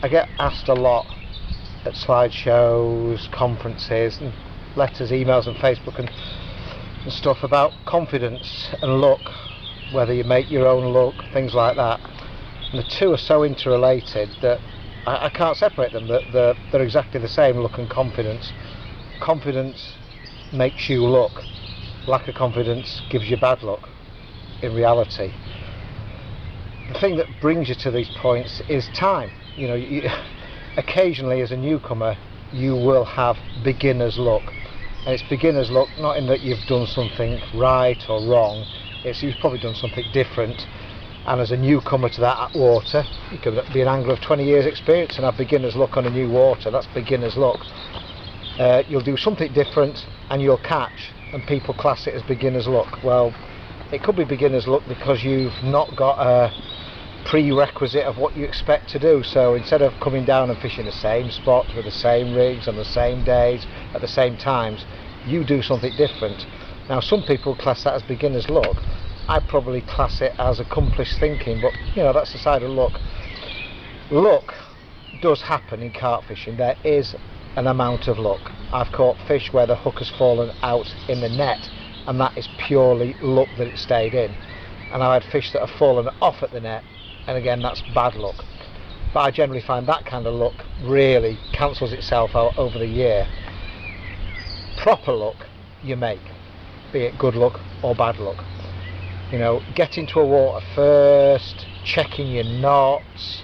I get asked a lot at slideshows, conferences, and letters, emails and Facebook and stuff about confidence and luck, whether you make your own luck, things like that. And the two are so interrelated that I can't separate them. They're exactly the same, luck and confidence. Confidence makes you luck. Lack of confidence gives you bad luck in reality. The thing that brings you to these points is time. You know, occasionally as a newcomer you will have beginner's luck, and it's beginner's luck not in that you've done something right or wrong, it's you've probably done something different, and as a newcomer to that water, you could be an angler of 20 years experience and have beginner's luck on a new water. That's beginner's luck. You'll do something different and you'll catch, and people class it as beginner's luck. Well, it could be beginner's luck because you've not got a prerequisite of what you expect to do. So instead of coming down and fishing the same spot with the same rigs on the same days at the same times, you do something different. Now some people class that as beginner's luck. I probably class it as accomplished thinking, but you know, that's the side of luck. Luck does happen in carp fishing. There is an amount of luck. I've caught fish where the hook has fallen out in the net, and that is purely luck that it stayed in. And I've had fish that have fallen off at the net, and again, that's bad luck. But I generally find that kind of luck really cancels itself out over the year. Proper luck you make, be it good luck or bad luck. You know, getting to a water first, checking your knots,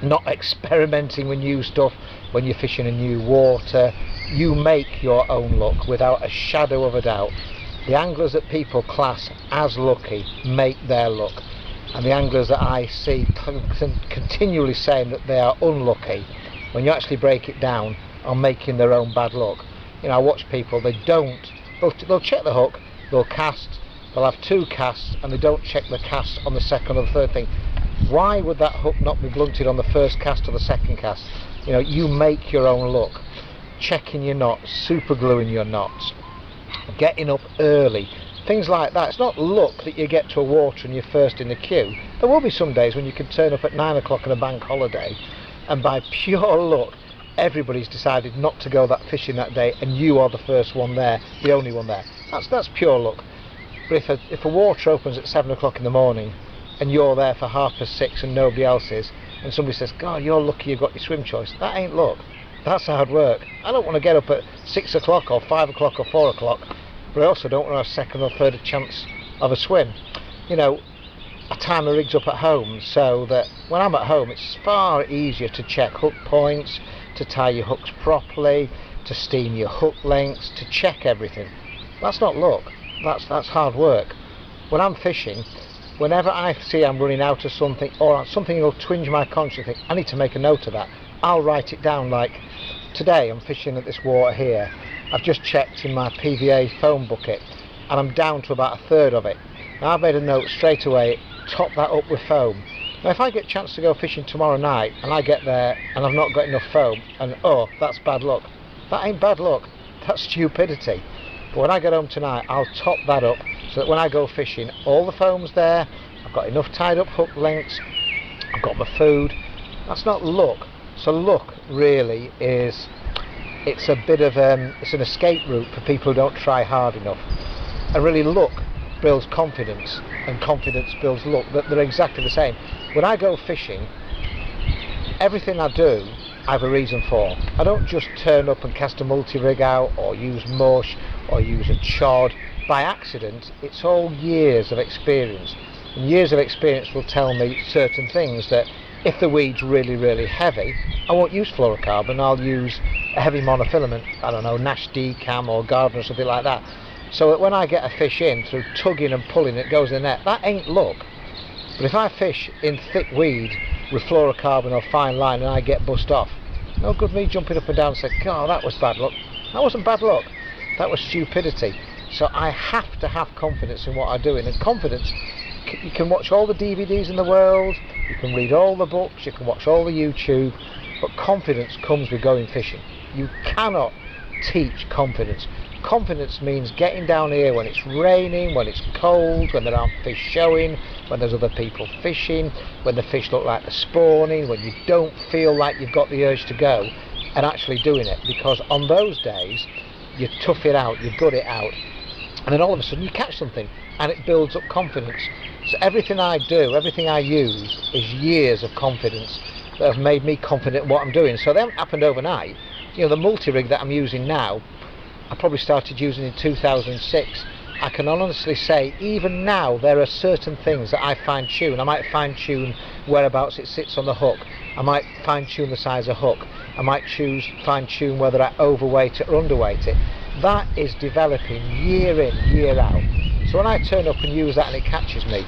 not experimenting with new stuff when you're fishing a new water. You make your own luck without a shadow of a doubt. The anglers that people class as lucky make their luck, and the anglers that I see continually saying that they are unlucky, when you actually break it down, are making their own bad luck. You know, I watch people, they'll check the hook, they'll cast, they'll have 2 casts, and they don't check the cast on the second or the third thing. Why would that hook not be blunted on the first cast or the second cast? You know, you make your own luck. Checking your knots, super gluing your knots, getting up early, things like that. It's not luck that you get to a water and you're first in the queue. There will be some days when you can turn up at 9 o'clock on a bank holiday, and by pure luck everybody's decided not to go that fishing that day, and you are the first one there, the only one there. That's pure luck. But if a water opens at 7 o'clock in the morning and you're there for 6:30 and nobody else is, and somebody says, God, you're lucky you got your swim choice, that ain't luck. That's hard work. I don't want to get up at 6 o'clock or 5 o'clock or 4 o'clock, but I also don't want to have second or third chance of a swim. You know, I tie my rigs up at home so that when I'm at home it's far easier to check hook points, to tie your hooks properly, to steam your hook lengths, to check everything. That's not luck, that's hard work. When I'm fishing, whenever I see I'm running out of something, or something will twinge my conscience, think I need to make a note of that, I'll write it down. Like today I'm fishing at this water here, I've just checked in my PVA foam bucket and I'm down to about 1/3 of it. Now I've made a note straight away, top that up with foam. Now if I get a chance to go fishing tomorrow night and I get there and I've not got enough foam, and oh, that's bad luck. That ain't bad luck, that's stupidity. But when I get home tonight, I'll top that up so that when I go fishing, all the foam's there, I've got enough tied up hook lengths, I've got my food. That's not luck. So luck really is, it's a bit of it's an escape route for people who don't try hard enough. And really luck builds confidence, and confidence builds luck. They're exactly the same. When I go fishing, everything I do I have a reason for. I don't just turn up and cast a multi-rig out or use mush or use a chod by accident. It's all years of experience, and years of experience will tell me certain things, that if the weed's really, really heavy, I won't use fluorocarbon, I'll use a heavy monofilament, I don't know, Nash D-Cam or Gardner or something like that. So that when I get a fish in through tugging and pulling, it goes in the net. That ain't luck. But if I fish in thick weed with fluorocarbon or fine line and I get bust off, no good me jumping up and down and saying, God, that was bad luck. That wasn't bad luck. That was stupidity. So I have to have confidence in what I'm doing. And confidence, you can watch all the DVDs in the world, you can read all the books, you can watch all the YouTube, but confidence comes with going fishing. You cannot teach confidence. Confidence means getting down here when it's raining, when it's cold, when there aren't fish showing, when there's other people fishing, when the fish look like they're spawning, when you don't feel like you've got the urge to go, and actually doing it. Because on those days, you tough it out, you gut it out, and then all of a sudden you catch something, and it builds up confidence. So everything I do, everything I use, is years of confidence that have made me confident in what I'm doing. So they haven't happened overnight. You know, the multi-rig that I'm using now, I probably started using in 2006. I can honestly say, even now, there are certain things that I fine-tune. I might fine-tune whereabouts it sits on the hook. I might fine-tune the size of hook. I might fine-tune whether I overweight it or underweight it. That is developing year in, year out. So when I turn up and use that and it catches me,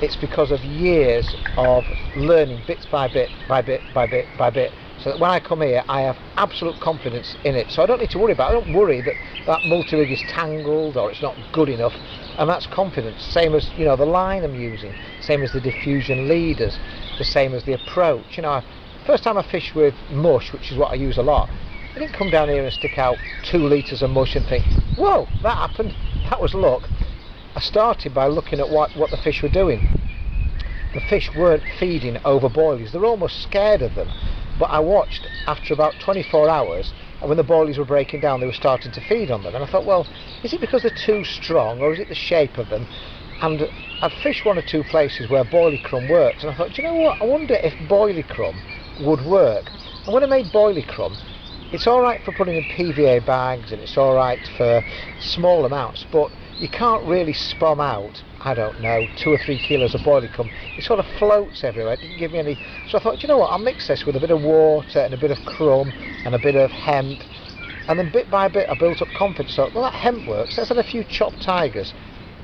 it's because of years of learning bits by bit, by bit, by bit, by bit. So that when I come here, I have absolute confidence in it. So I don't need to worry about it. I don't worry that that multi-rig is tangled or it's not good enough. And that's confidence. Same as, you know, the line I'm using. Same as the diffusion leaders. The same as the approach. You know, first time I fished with Mush, which is what I use a lot, I didn't come down here and stick out 2 litres of mush and think, whoa, that happened. That was luck. I started by looking at what the fish were doing. The fish weren't feeding over boilies. They're almost scared of them. But I watched after about 24 hours, and when the boilies were breaking down, they were starting to feed on them. And I thought, well, is it because they're too strong, or is it the shape of them? And I'd fished 1 or 2 places where boilie crumb worked, and I thought, do you know what? I wonder if boilie crumb would work. And when I made boilie crumb, it's all right for putting in PVA bags, and it's all right for small amounts, but you can't really spum out, I don't know, 2 or 3 kilos of boilie crumb. It sort of floats everywhere. It didn't give me any. So I thought, you know what, I'll mix this with a bit of water and a bit of crumb and a bit of hemp, and then bit by bit I built up confidence. So, well, that hemp works. Let's add a few chopped tigers.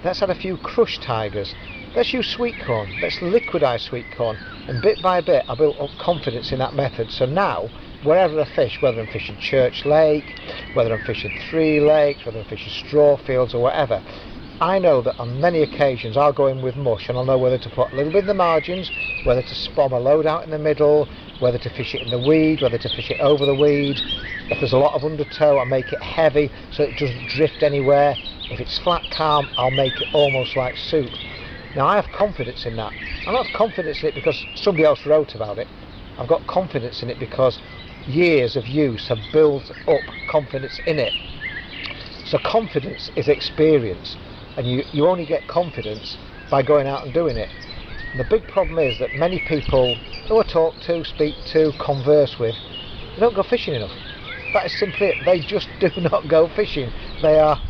Let's add a few crushed tigers. Let's use sweet corn. Let's liquidize sweet corn. And bit by bit I built up confidence in that method. So now, wherever I fish, whether I'm fishing Church Lake, whether I'm fishing 3 lakes, whether I'm fishing straw fields or whatever, I know that on many occasions I'll go in with mush and I'll know whether to put a little bit in the margins, whether to spom a load out in the middle, whether to fish it in the weed, whether to fish it over the weed. If there's a lot of undertow, I'll make it heavy so it doesn't drift anywhere. If it's flat calm, I'll make it almost like soup. Now I have confidence in that. I'm not confident in it because somebody else wrote about it. I've got confidence in it because years of use have built up confidence in it. So confidence is experience, and you only get confidence by going out and doing it. And the big problem is that many people who I talk to, speak to, converse with, they don't go fishing enough. That is simply it. They just do not go fishing. They are,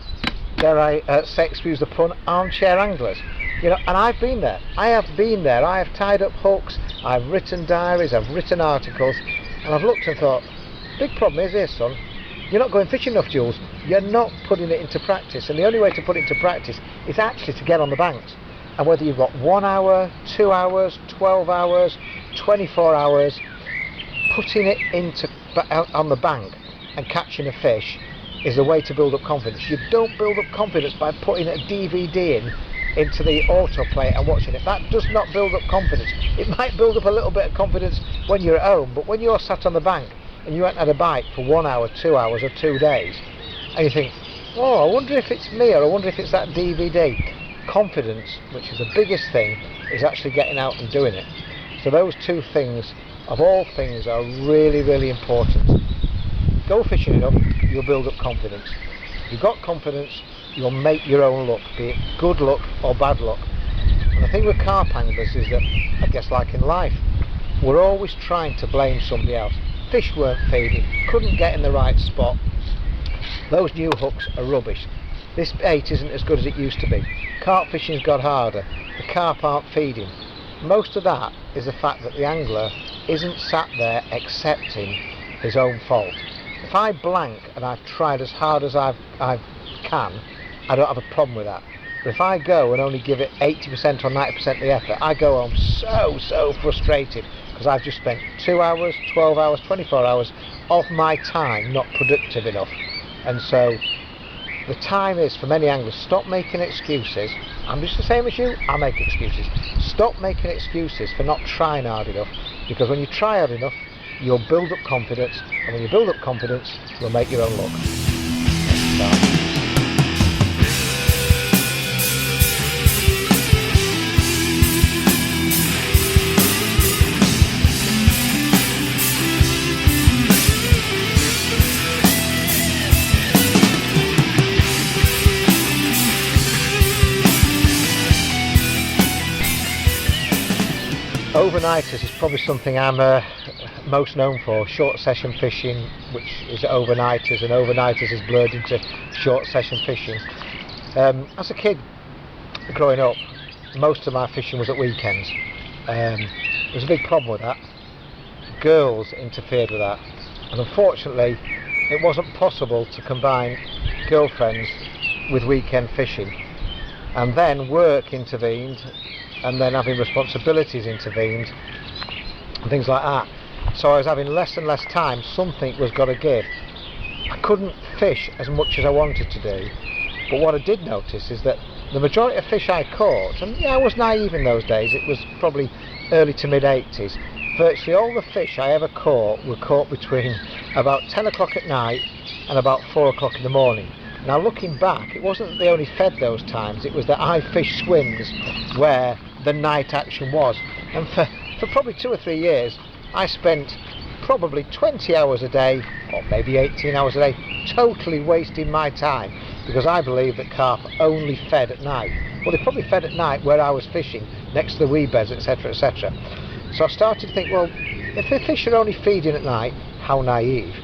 dare I say, excuse the pun, armchair anglers. You know, and I've been there. I have been there. I have tied up hooks, I've written diaries, I've written articles, and I've looked and thought, big problem is this, son. You're not going fishing enough, Jules. You're not putting it into practice, and the only way to put it into practice is actually to get on the banks. And whether you've got 1 hour, 2 hours, 12 hours, 24 hours, putting it on the bank and catching a fish is the way to build up confidence. You don't build up confidence by putting a DVD into the autoplay and watching it. That does not build up confidence. It might build up a little bit of confidence when you're at home, but when you're sat on the bank and you haven't had a bite for 1 hour, 2 hours or 2 days, and you think, oh, I wonder if it's me, or I wonder if it's that DVD. Confidence, which is the biggest thing, is actually getting out and doing it. So those 2 things, of all things, are really, really important. Go fishing enough, you'll build up confidence. If you've got confidence, you'll make your own luck, be it good luck or bad luck. And the thing with carp anglers is that, I guess like in life, we're always trying to blame somebody else. Fish weren't feeding, couldn't get in the right spot. Those new hooks are rubbish. This bait isn't as good as it used to be. Carp fishing's got harder. The carp aren't feeding. Most of that is the fact that the angler isn't sat there accepting his own fault. If I blank and I've tried as hard as I can, I don't have a problem with that. But if I go and only give it 80% or 90% of the effort, I go home so frustrated because I've just spent 2 hours, 12 hours, 24 hours of my time not productive enough. And so the time is, for many anglers, stop making excuses. I'm just the same as you, I make excuses. Stop making excuses for not trying hard enough, because when you try hard enough, you'll build up confidence, and when you build up confidence, you'll make your own luck. So. Overnighters is probably something I'm most known for. Short session fishing, which is overnighters, and overnighters is blurred into short session fishing. As a kid growing up, most of my fishing was at weekends. There's a big problem with that. Girls interfered with that, and unfortunately it wasn't possible to combine girlfriends with weekend fishing. And then work intervened, and then having responsibilities intervened, and things like that. So I was having less and less time. Something was got to give. I couldn't fish as much as I wanted to do, but what I did notice is that the majority of fish I caught, and yeah, I was naive in those days, it was probably early to mid 80s, virtually all the fish I ever caught were caught between about 10 o'clock at night and about 4 o'clock in the morning. Now looking back, it wasn't that they only fed those times, it was that I fished swims where the night action was. And for probably 2 or 3 years, I spent probably 20 hours a day, or maybe 18 hours a day, totally wasting my time, because I believe that carp only fed at night. Well, they probably fed at night where I was fishing, next to the wee beds, etc, etc. So I started to think, well, if the fish are only feeding at night, how naive.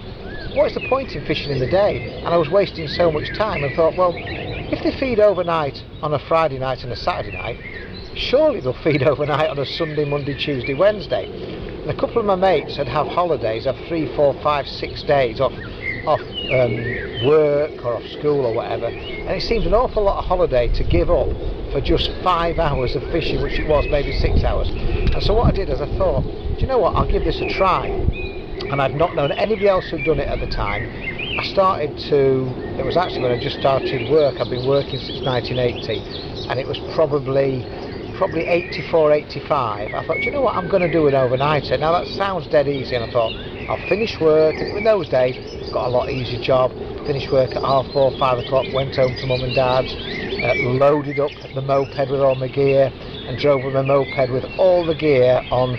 What is the point in fishing in the day? And I was wasting so much time, and thought, well, if they feed overnight on a Friday night and a Saturday night, surely they'll feed overnight on a Sunday, Monday, Tuesday, Wednesday. And a couple of my mates had holidays, have 3, 4, 5, 6 days off work or off school or whatever, and it seemed an awful lot of holiday to give up for just 5 hours of fishing, which it was maybe 6 hours. And so what I did is I thought, do you know what, I'll give this a try. And I'd not known anybody else who'd done it at the time. I started to, it was actually when I just started work. I've been working since 1980, and it was probably 84, 85. I thought, do you know what, I'm going to do an overnighter. Now that sounds dead easy, and I thought, I'll finish work. And in those days, got a lot easier job. Finished work at 4:30, 5 o'clock, went home to mum and dad's, loaded up the moped with all my gear, and drove with my moped with all the gear on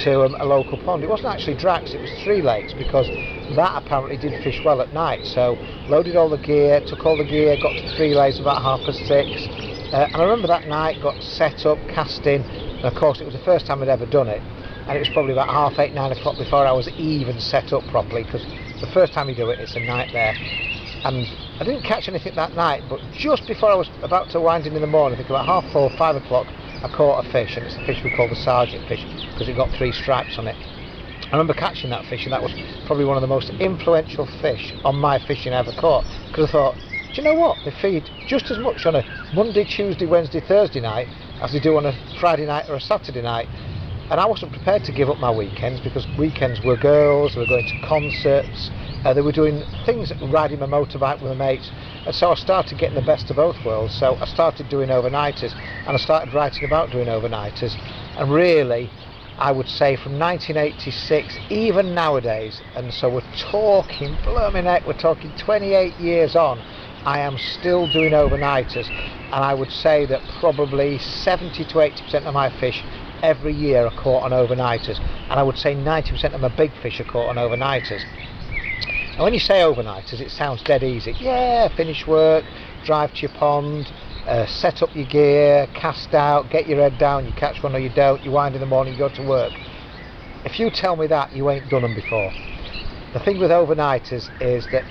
to a local pond. It wasn't actually Drax, it was Three Lakes, because that apparently did fish well at night. So loaded all the gear, took all the gear, got to Three Lakes about 6:30, and I remember that night got set up, casting, and of course it was the first time I'd ever done it, and it was probably about 8:30, 9 o'clock before I was even set up properly, because the first time you do it, it's a nightmare. And I didn't catch anything that night, but just before I was about to wind in the morning, I think about 4:30, 5 o'clock, I caught a fish, and it's a fish we call the sergeant fish because it got 3 stripes on it. I remember catching that fish, and that was probably one of the most influential fish on my fishing I ever caught, because I thought, do you know what, they feed just as much on a Monday, Tuesday, Wednesday, Thursday night as they do on a Friday night or a Saturday night. And I wasn't prepared to give up my weekends, because weekends were girls, they were going to concerts, they were doing things, riding my motorbike with my mates, and so I started getting the best of both worlds. So I started doing overnighters, and I started writing about doing overnighters, and really I would say from 1986, even nowadays, and so we're talking, blooming heck, we're talking 28 years on, I am still doing overnighters, and I would say that probably 70 to 80% of my fish every year are caught on overnighters, and I would say 90% of my big fish are caught on overnighters. And when you say overnighters, it sounds dead easy. Yeah, finish work, drive to your pond, set up your gear, cast out, get your head down, you catch one or you don't, you wind in the morning, you go to work. If you tell me that, you ain't done them before. The thing with overnighters is that,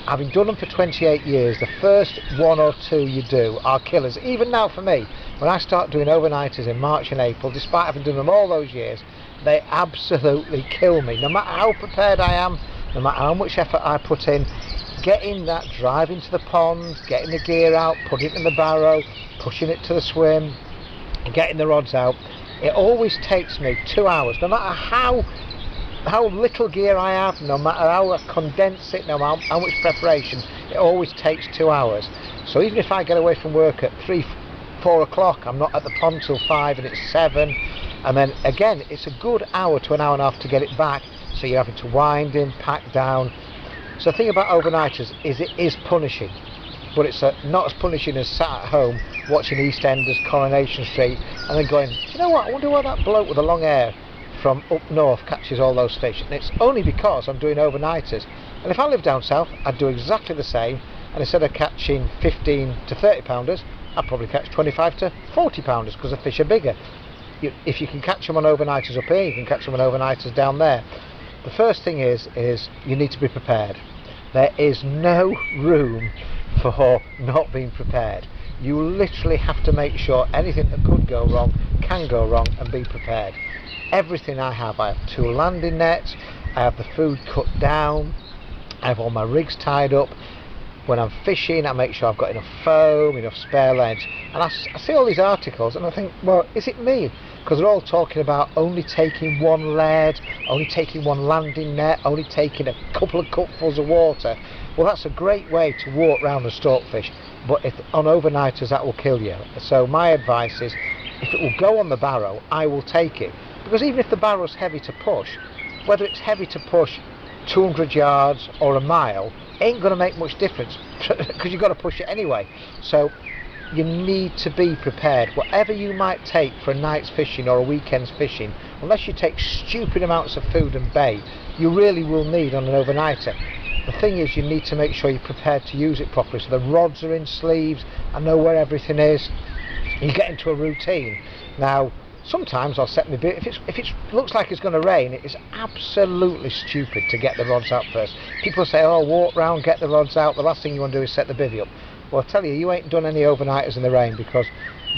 having done them for 28 years, the first 1 or 2 you do are killers. Even now for me, when I start doing overnighters in March and April, despite having done them all those years, they absolutely kill me. No matter how prepared I am, no matter how much effort I put in, getting that drive into the pond, getting the gear out, putting it in the barrow, pushing it to the swim, getting the rods out, it always takes me 2 hours, no matter how little gear I have, no matter how I condense it, no matter how much preparation, it always takes 2 hours. So even if I get away from work at 3-4 o'clock, I'm not at the pond till 5 and it's 7, and then again it's a good hour to an hour and a half to get it back, so you're having to wind in, pack down. So the thing about overnighters is it is punishing, but it's not as punishing as sat at home watching EastEnders, Coronation Street, and then going, do you know what, I wonder why that bloke with the long hair from up north catches all those fish. And it's only because I'm doing overnighters. And if I lived down south, I'd do exactly the same, and instead of catching 15 to 30 pounders, I'd probably catch 25 to 40 pounders because the fish are bigger. If you can catch them on overnighters up here, you can catch them on overnighters down there. The first thing is you need to be prepared. There is no room for not being prepared. You literally have to make sure anything that could go wrong can go wrong, and be prepared. Everything I have 2 landing nets, I have the food cut down, I have all my rigs tied up. When I'm fishing, I make sure I've got enough foam, enough spare leads. And I see all these articles and I think, well, is it me? Because they're all talking about only taking 1 lead, only taking 1 landing net, only taking a couple of cupfuls of water. Well, that's a great way to walk round and stalk fish, but on overnighters that will kill you. So my advice is, if it will go on the barrow, I will take it. Because even if the barrow's heavy to push, whether it's heavy to push 200 yards or a mile, ain't going to make much difference because you've got to push it anyway. So you need to be prepared. Whatever you might take for a night's fishing or a weekend's fishing, unless you take stupid amounts of food and bait, you really will need on an overnighter. The thing is, you need to make sure you're prepared to use it properly, so the rods are in sleeves, I know where everything is, you get into a routine. Now sometimes I'll set my bit, if it looks like it's going to rain, it is absolutely stupid to get the rods out first. People say, oh, walk round, get the rods out, the last thing you want to do is set the bivvy up. Well, I tell you, you ain't done any overnighters in the rain, because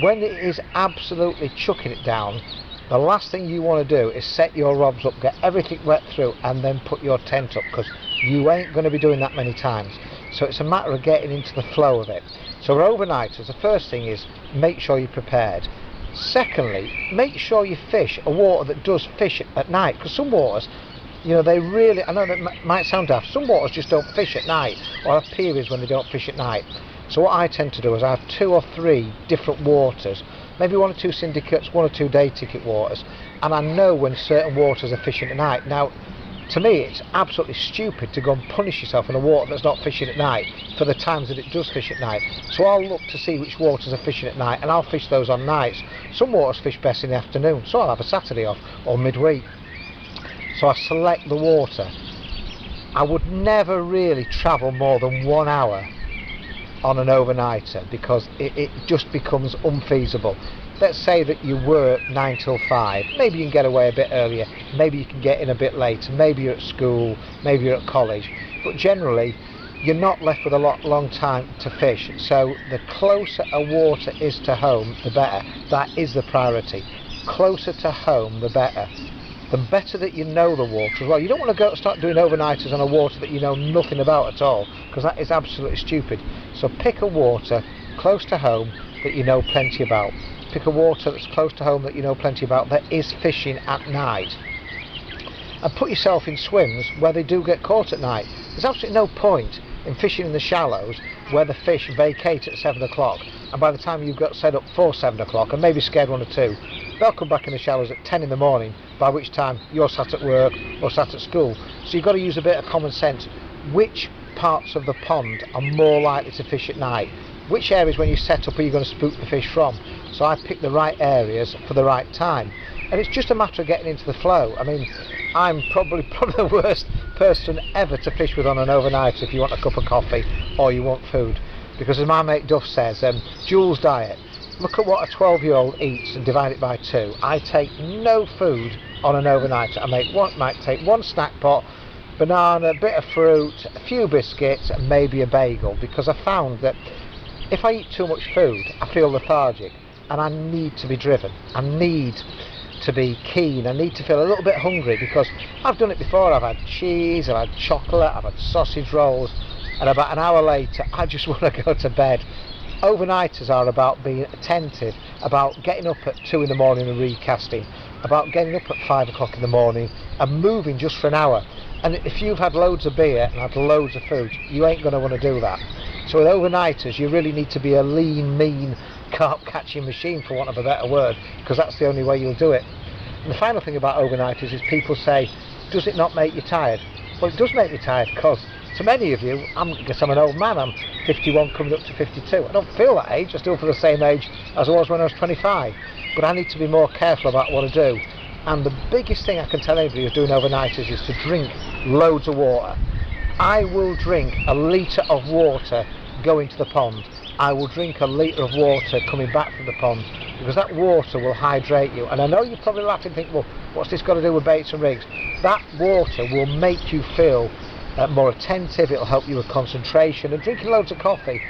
when it is absolutely chucking it down, the last thing you want to do is set your rods up, get everything wet through, and then put your tent up, because you ain't going to be doing that many times. So it's a matter of getting into the flow of it. So for overnighters, the first thing is make sure you're prepared. Secondly, make sure you fish a water that does fish at night, because some waters, you know, they really, I know that might sound daft, some waters just don't fish at night, or have periods when they don't fish at night. So what I tend to do is I have 2 or 3 different waters, maybe 1 or 2 syndicates, 1 or 2 day ticket waters, and I know when certain waters are fishing at night. Now, to me, it's absolutely stupid to go and punish yourself in a water that's not fishing at night for the times that it does fish at night. So I'll look to see which waters are fishing at night, and I'll fish those on nights. Some waters fish best in the afternoon, so I'll have a Saturday off, or midweek. So I select the water. I would never really travel more than 1 hour on an overnighter, because it just becomes unfeasible. Let's say that you work 9 till 5, maybe you can get away a bit earlier, maybe you can get in a bit later, maybe you're at school, maybe you're at college, but generally you're not left with a long time to fish. So the closer a water is to home, the better. That is the priority. Closer to home, the better. The better that you know the water as well. You don't want to go start doing overnighters on a water that you know nothing about at all, because that is absolutely stupid. So pick a water close to home that you know plenty about. Pick a water that's close to home that you know plenty about, that is fishing at night. And put yourself in swims where they do get caught at night. There's absolutely no point in fishing in the shallows where the fish vacate at 7 o'clock, and by the time you've got set up for 7 o'clock and maybe scared 1 or 2, they'll come back in the shallows at 10 in the morning, by which time you're sat at work or sat at school. So you've got to use a bit of common sense. Which parts of the pond are more likely to fish at night? Which areas when you set up are you going to spook the fish from? So I pick the right areas for the right time. And it's just a matter of getting into the flow. I mean, I'm probably the worst person ever to fish with on an overnight if you want a cup of coffee or you want food. Because as my mate Duff says, Jules' diet, look at what a 12-year-old eats and divide it by 2. I take no food on an overnighter. I might take 1 snack pot, banana, a bit of fruit, a few biscuits, and maybe a bagel, because I found that if I eat too much food, I feel lethargic, and I need to be driven. I need to be keen. I need to feel a little bit hungry, because I've done it before. I've had cheese, I've had chocolate, I've had sausage rolls, and about an hour later I just want to go to bed. Overnighters are about being attentive, about getting up at 2 in the morning and recasting, about getting up at 5 o'clock in the morning and moving just for an hour. And if you've had loads of beer and had loads of food, you ain't going to want to do that. So with overnighters, you really need to be a lean, mean, carp catching machine, for want of a better word, because that's the only way you'll do it. And the final thing about overnighters is people say, does it not make you tired? Well, it does make me tired, because to many of you, I guess I'm an old man, I'm 51 coming up to 52. I don't feel that age, I still feel the same age as I was when I was 25. But I need to be more careful about what I do. And the biggest thing I can tell anybody who's doing overnighters is to drink loads of water. I will drink a litre of water going to the pond. I will drink a litre of water coming back from the pond, because that water will hydrate you. And I know you're probably laughing and think, well, what's this got to do with baits and rigs? That water will make you feel more attentive, it'll help you with concentration, and drinking loads of coffee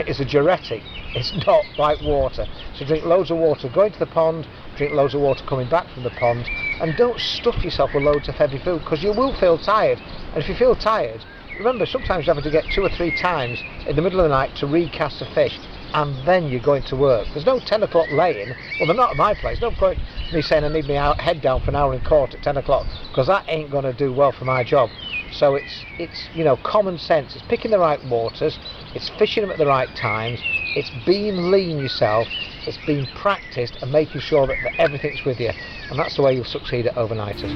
is a diuretic. It's not like water. So drink loads of water going to the pond, drink loads of water coming back from the pond, and don't stuff yourself with loads of heavy food, because you will feel tired. And if you feel tired, remember, sometimes you're having to get 2 or 3 times in the middle of the night to recast a fish, and then you're going to work. There's no 10 o'clock laying. Well, they're not at my place. No point me saying I need my head down for an hour and a quarter at 10 o'clock, because that ain't going to do well for my job. So it's you know, common sense. It's picking the right waters, it's fishing them at the right times, it's being lean yourself, it's being practiced and making sure that everything's with you. And that's the way you'll succeed at overnighters.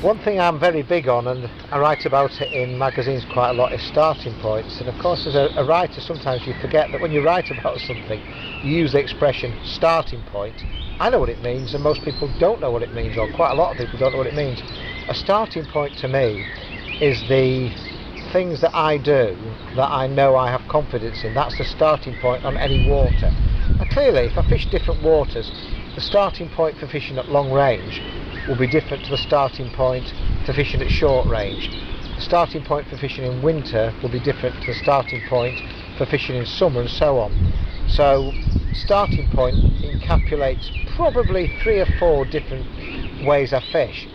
One thing I'm very big on, and I write about it in magazines quite a lot, is starting points. And of course, as a writer, sometimes you forget that when you write about something, you use the expression starting point. I know what it means, and most people don't know what it means, or quite a lot of people don't know what it means. A starting point to me is the things that I do that I know I have confidence in. That's the starting point on any water. Now clearly, if I fish different waters, the starting point for fishing at long range will be different to the starting point for fishing at short range. The starting point for fishing in winter will be different to the starting point for fishing in summer, and so on. So starting point encapsulates probably 3 or 4 different ways I fish.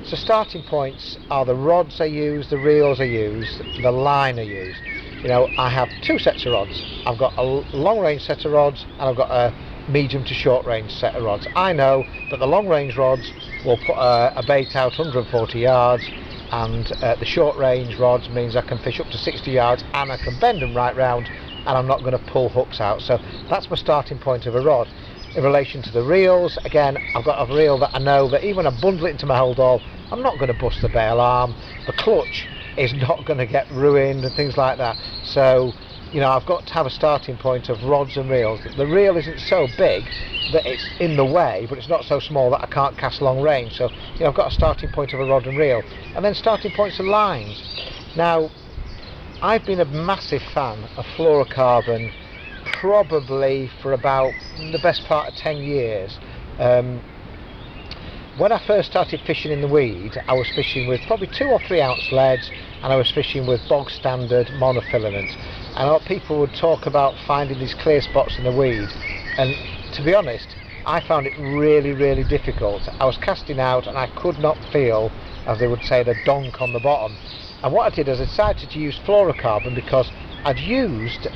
So starting points are the rods I use, the reels I use, the line I use. You know, I have 2 sets of rods. I've got a long range set of rods, and I've got a medium to short range set of rods. I know that the long range rods will put a bait out 140 yards, and the short range rods means I can fish up to 60 yards and I can bend them right round, and I'm not going to pull hooks out. So that's my starting point of a rod. In relation to the reels, again, I've got a reel that I know that even when I bundle it into my hold all, I'm not going to bust the bail arm, the clutch is not going to get ruined and things like that. So you know, I've got to have a starting point of rods and reels. The reel isn't so big that it's in the way, but it's not so small that I can't cast long range. So, you know, I've got a starting point of a rod and reel. And then starting points of lines. Now, I've been a massive fan of fluorocarbon probably for about the best part of 10 years. When I first started fishing in the weed, I was fishing with probably 2 or 3 ounce leads, and I was fishing with bog standard monofilament. And people would talk about finding these clear spots in the weed, and to be honest, I found it really, really difficult. I was casting out and I could not feel, as they would say, the donk on the bottom. And what I did is I decided to use fluorocarbon, because I'd used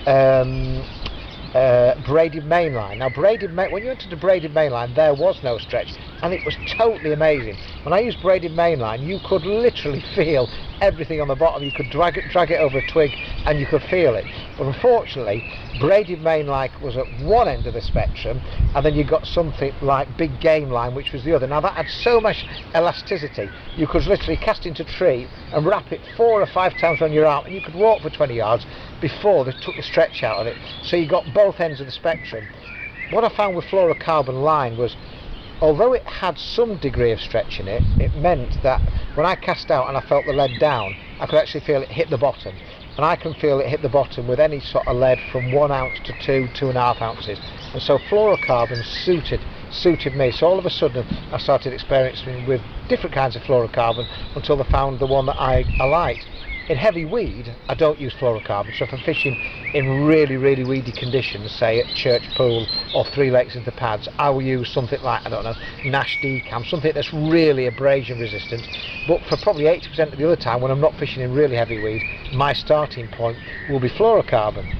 braided mainline. Now when you entered the braided mainline, there was no stretch, and it was totally amazing. When I used braided mainline, you could literally feel everything on the bottom. You could drag it over a twig and you could feel it. But unfortunately, braided mainline was at one end of the spectrum, and then you got something like big game line, which was the other. Now that had so much elasticity, you could literally cast into a tree and wrap it 4 or 5 times on your arm, and you could walk for 20 yards before they took the stretch out of it. So you got both ends of the spectrum. What I found with fluorocarbon line was, although it had some degree of stretch in it, it meant that when I cast out and I felt the lead down, I could actually feel it hit the bottom. And I can feel it hit the bottom with any sort of lead from 1 ounce to 2.5 ounces. And so fluorocarbon suited suited me. So all of a sudden I started experimenting with different kinds of fluorocarbon until I found the one that I liked. In heavy weed, I don't use fluorocarbon, so if I'm fishing in really, really weedy conditions, say at Church Pool or 3 Lakes into pads, I will use something like, I don't know, Nash Decam, something that's really abrasion resistant. But for probably 80% of the other time, when I'm not fishing in really heavy weed, my starting point will be fluorocarbon.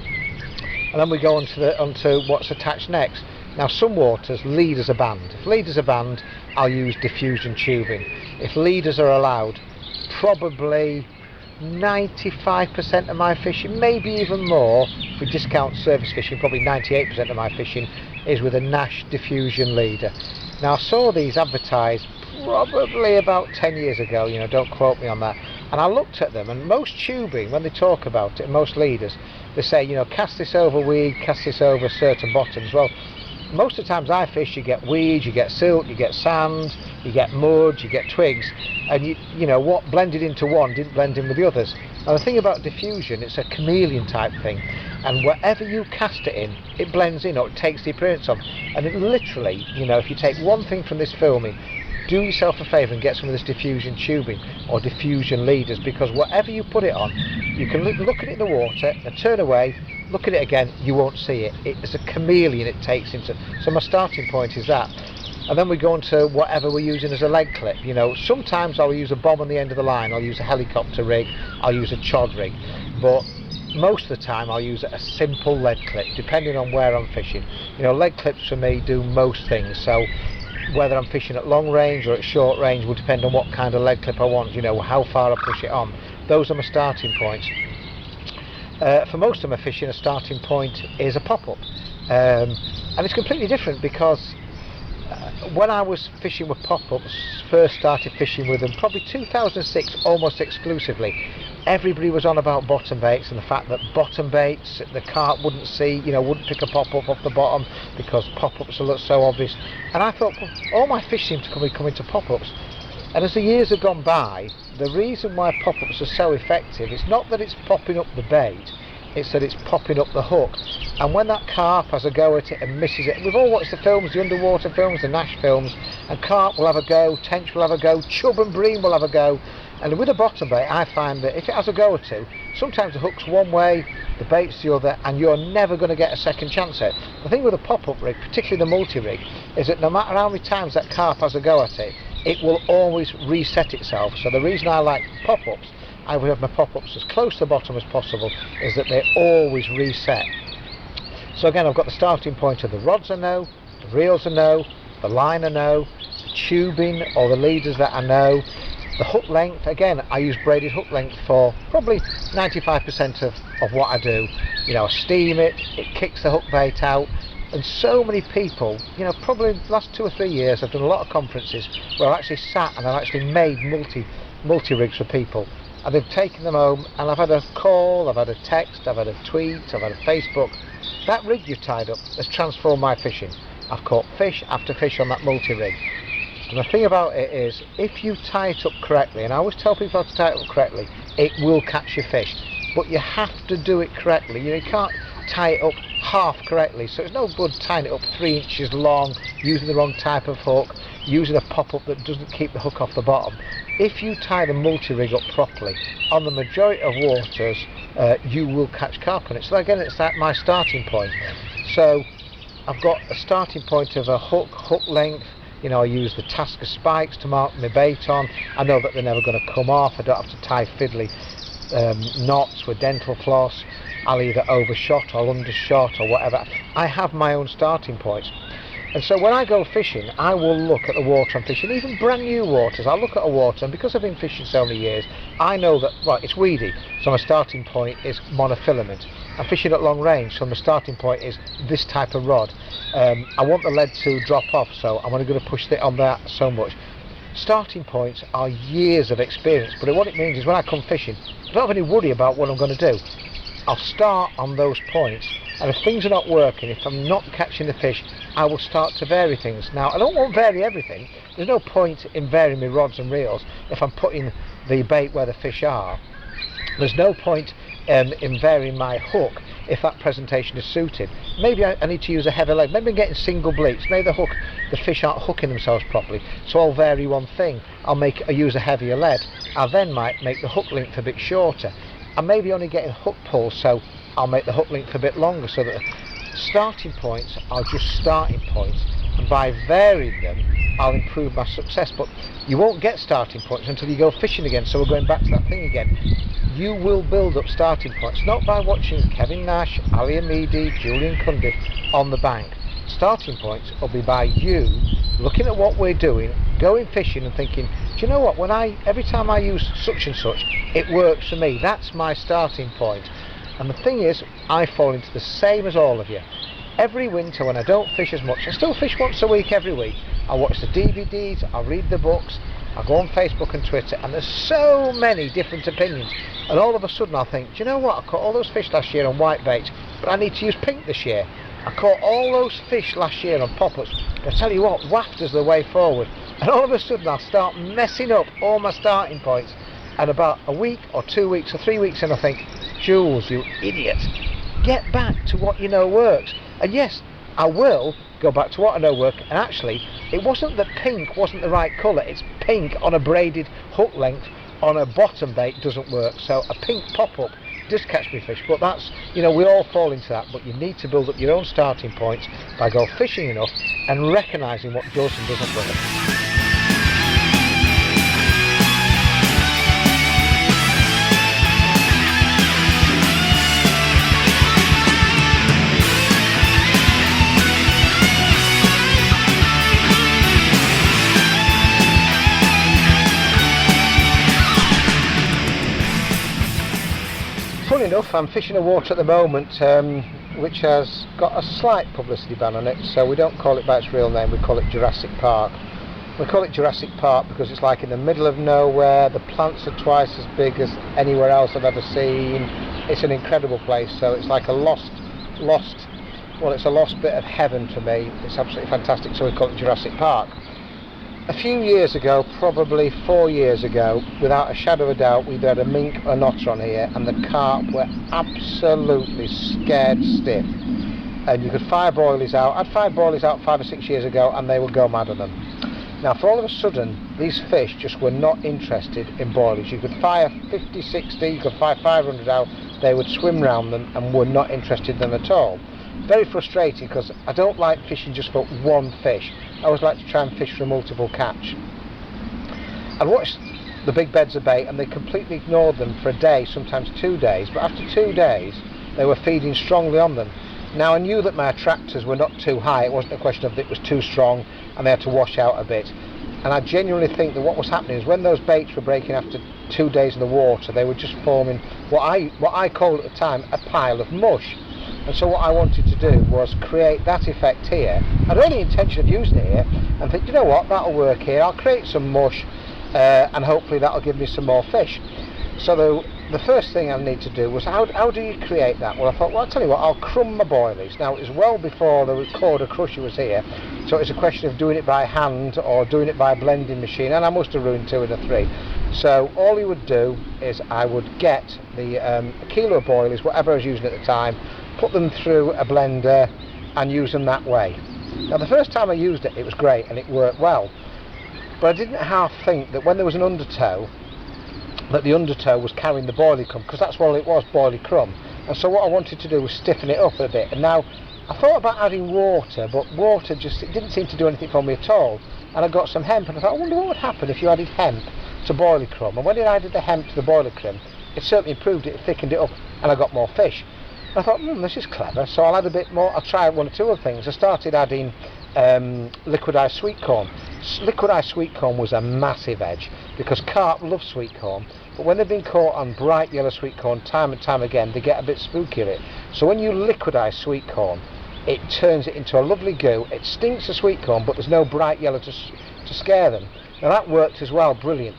And then we go onto what's attached next. Now, some waters, leaders are banned. If leaders are banned, I'll use diffusion tubing. If leaders are allowed, probably 95% of my fishing, maybe even more, if we discount surface fishing, probably 98% of my fishing is with a Nash diffusion leader. Now, I saw these advertised probably about 10 years ago, you know, don't quote me on that, and I looked at them, and most tubing, when they talk about it, most leaders, they say, you know, cast this over weed, cast this over certain bottoms. Well, most of the times I fish, you get weeds, you get silt, you get sand, you get mud, you get twigs, and you know what blended into one didn't blend in with the others. Now the thing about diffusion, it's a chameleon type thing, and wherever you cast it in, it blends in, or it takes the appearance of. And it literally, you know, if you take one thing from this filming, do yourself a favour and get some of this diffusion tubing or diffusion leaders, because whatever you put it on, you can look at it in the water and turn away, look at it again, you won't see it. It's a chameleon it takes into. So my starting point is that. And then we go into whatever we're using as a leg clip. You know, sometimes I'll use a bob on the end of the line, I'll use a helicopter rig, I'll use a chod rig, but most of the time I'll use a simple lead clip, depending on where I'm fishing. You know, lead clips for me do most things, so whether I'm fishing at long range or at short range will depend on what kind of lead clip I want, you know, how far I push it on. Those are my starting points. For most of my fishing, a starting point is a pop-up, and it's completely different because when I was fishing with pop-ups, first started fishing with them, probably 2006 almost exclusively, everybody was on about bottom baits and the fact that bottom baits, the carp wouldn't see, you know, wouldn't pick a pop-up off the bottom because pop-ups are so obvious. And I thought, well, all my fish seem to be coming to pop-ups. And as the years have gone by, the reason why pop-ups are so effective, it's not that it's popping up the bait, it's that it's popping up the hook. And when that carp has a go at it and misses it, we've all watched the films, the underwater films, the Nash films, and carp will have a go, tench will have a go, chub and bream will have a go. And with a bottom bait, I find that if it has a go or two, sometimes the hook's one way, the bait's the other, and you're never going to get a second chance at it. The thing with a pop-up rig, particularly the multi-rig, is that no matter how many times that carp has a go at it, it will always reset itself. So the reason I like pop-ups, I would have my pop-ups as close to the bottom as possible, is that they always reset. So again, I've got the starting point of the rods I know, the reels I know, the line I know, the tubing or the leaders that I know, the hook length. Again, I use braided hook length for probably 95% of what I do. You know, I steam it, it kicks the hook bait out. And so many people, you know, probably the last 2 or 3 years I've done a lot of conferences where I've actually sat and I've actually made multi-rigs for people, and they've taken them home, and I've had a call, I've had a text, I've had a tweet, I've had a Facebook. That rig you tied up has transformed my fishing. I've caught fish after fish on that multi-rig. And the thing about it is, if you tie it up correctly, and I always tell people how to tie it up correctly, it will catch your fish. But you have to do it correctly. You know, you can't tie it up half correctly, so it's no good tying it up 3 inches long, using the wrong type of hook, using a pop-up that doesn't keep the hook off the bottom. If you tie the multi-rig up properly, on the majority of waters, you will catch carp on it. So again, it's like my starting point. So I've got a starting point of a hook length. You know, I use the Tasker spikes to mark my bait on. I know that they're never going to come off. I don't have to tie fiddly knots with dental floss. I'll either overshot or undershot or whatever. I have my own starting points. And so when I go fishing, I will look at the water I'm fishing, even brand new waters. I'll look at a water, and because I've been fishing so many years, I know that, right, it's weedy, so my starting point is monofilament. I'm fishing at long range, so my starting point is this type of rod. I want the lead to drop off, so I'm only going to push it on that so much. Starting points are years of experience, but what it means is when I come fishing, I don't have any worry about what I'm going to do. I'll start on those points, and if things are not working, if I'm not catching the fish, I will start to vary things. Now, I don't want to vary everything. There's no point in varying my rods and reels if I'm putting the bait where the fish are. There's no point in varying my hook if that presentation is suited. Maybe I need to use a heavy lead, maybe I'm getting single bleats, maybe the fish aren't hooking themselves properly, so I'll vary one thing. I'll use a heavier lead. I then might make the hook length a bit shorter. I may be only getting hook pulls, so I'll make the hook length a bit longer, so that starting points are just starting points, and by varying them I'll improve my success. But you won't get starting points until you go fishing again, so we're going back to that thing again. You will build up starting points, not by watching Kevin Nash, Ali Amidi, Julian Cundiff on the bank. Starting points will be by you looking at what we're doing, going fishing and thinking, do you know what, every time I use such and such, it works for me. That's my starting point. And the thing is, I fall into the same as all of you. Every winter when I don't fish as much, I still fish once a week every week. I watch the DVDs, I read the books, I go on Facebook and Twitter, and there's so many different opinions. And all of a sudden I'll think, do you know what, I caught all those fish last year on whitebaits, but I need to use pink this year. I caught all those fish last year on poppers, but I tell you what, waft is the way forward. And all of a sudden I'll start messing up all my starting points, and about a week or 2 weeks or 3 weeks in I think, Jules, you idiot, get back to what you know works. And yes, I will go back to what I know works, and actually it wasn't that pink wasn't the right colour, it's pink on a braided hook length on a bottom bait doesn't work, so a pink pop-up does catch me fish. But that's, we all fall into that, but you need to build up your own starting points by go fishing enough and recognising what does and doesn't work. Funny enough, I'm fishing a water at the moment which has got a slight publicity ban on it, so we don't call it by its real name, we call it Jurassic Park. We call it Jurassic Park because it's like in the middle of nowhere, the plants are twice as big as anywhere else I've ever seen. It's an incredible place, so it's like a lost bit of heaven for me. It's absolutely fantastic, so we call it Jurassic Park. A few years ago, probably 4 years ago, without a shadow of a doubt, we had a mink or an otter on here, and the carp were absolutely scared stiff. And you could fire boilies out. I'd fired boilies out 5 or 6 years ago, and they would go mad on them. Now, for all of a sudden, these fish just were not interested in boilies. You could fire 50, 60, you could fire 500 out, they would swim round them and were not interested in them at all. Very frustrating, because I don't like fishing just for one fish. I always like to try and fish for a multiple catch. I watched the big beds of bait and they completely ignored them for a day, sometimes 2 days, but after 2 days they were feeding strongly on them. Now, I knew that my attractors were not too high, it wasn't a question of it was too strong and they had to wash out a bit. And I genuinely think that what was happening is when those baits were breaking after 2 days in the water, they were just forming what I called at the time a pile of mush. And so what I wanted to do was create that effect here. I had any intention of using it here and think, you know what, that'll work here, I'll create some mush and hopefully that'll give me some more fish. So the first thing I need to do was how do you create that? Well, I thought, well, I'll tell you what, I'll crumb my boilies. Now, it was well before the recorder crusher was here, so it's a question of doing it by hand or doing it by a blending machine, and I must have ruined 2 of the 3. So all you would do is I would get a kilo of boilies, whatever I was using at the time, put them through a blender and use them that way. Now, the first time I used it, it was great and it worked well, but I didn't half think that when there was an undertow, that the undertow was carrying the boilie crumb, because that's what it was, boilie crumb. And so what I wanted to do was stiffen it up a bit. And now I thought about adding water, but water it didn't seem to do anything for me at all. And I got some hemp, and I thought, I wonder what would happen if you added hemp to boilie crumb. And when I added the hemp to the boilie crumb, it certainly improved it, thickened it up, and I got more fish. I thought, this is clever, so I'll add a bit more. I'll try 1 or 2 other things. I started adding liquidised sweet corn. Liquidised sweet corn was a massive edge, because carp love sweet corn, but when they've been caught on bright yellow sweet corn time and time again, they get a bit spooky of it. So when you liquidise sweet corn, it turns it into a lovely goo. It stinks of sweet corn, but there's no bright yellow to scare them. Now that worked as well, brilliant.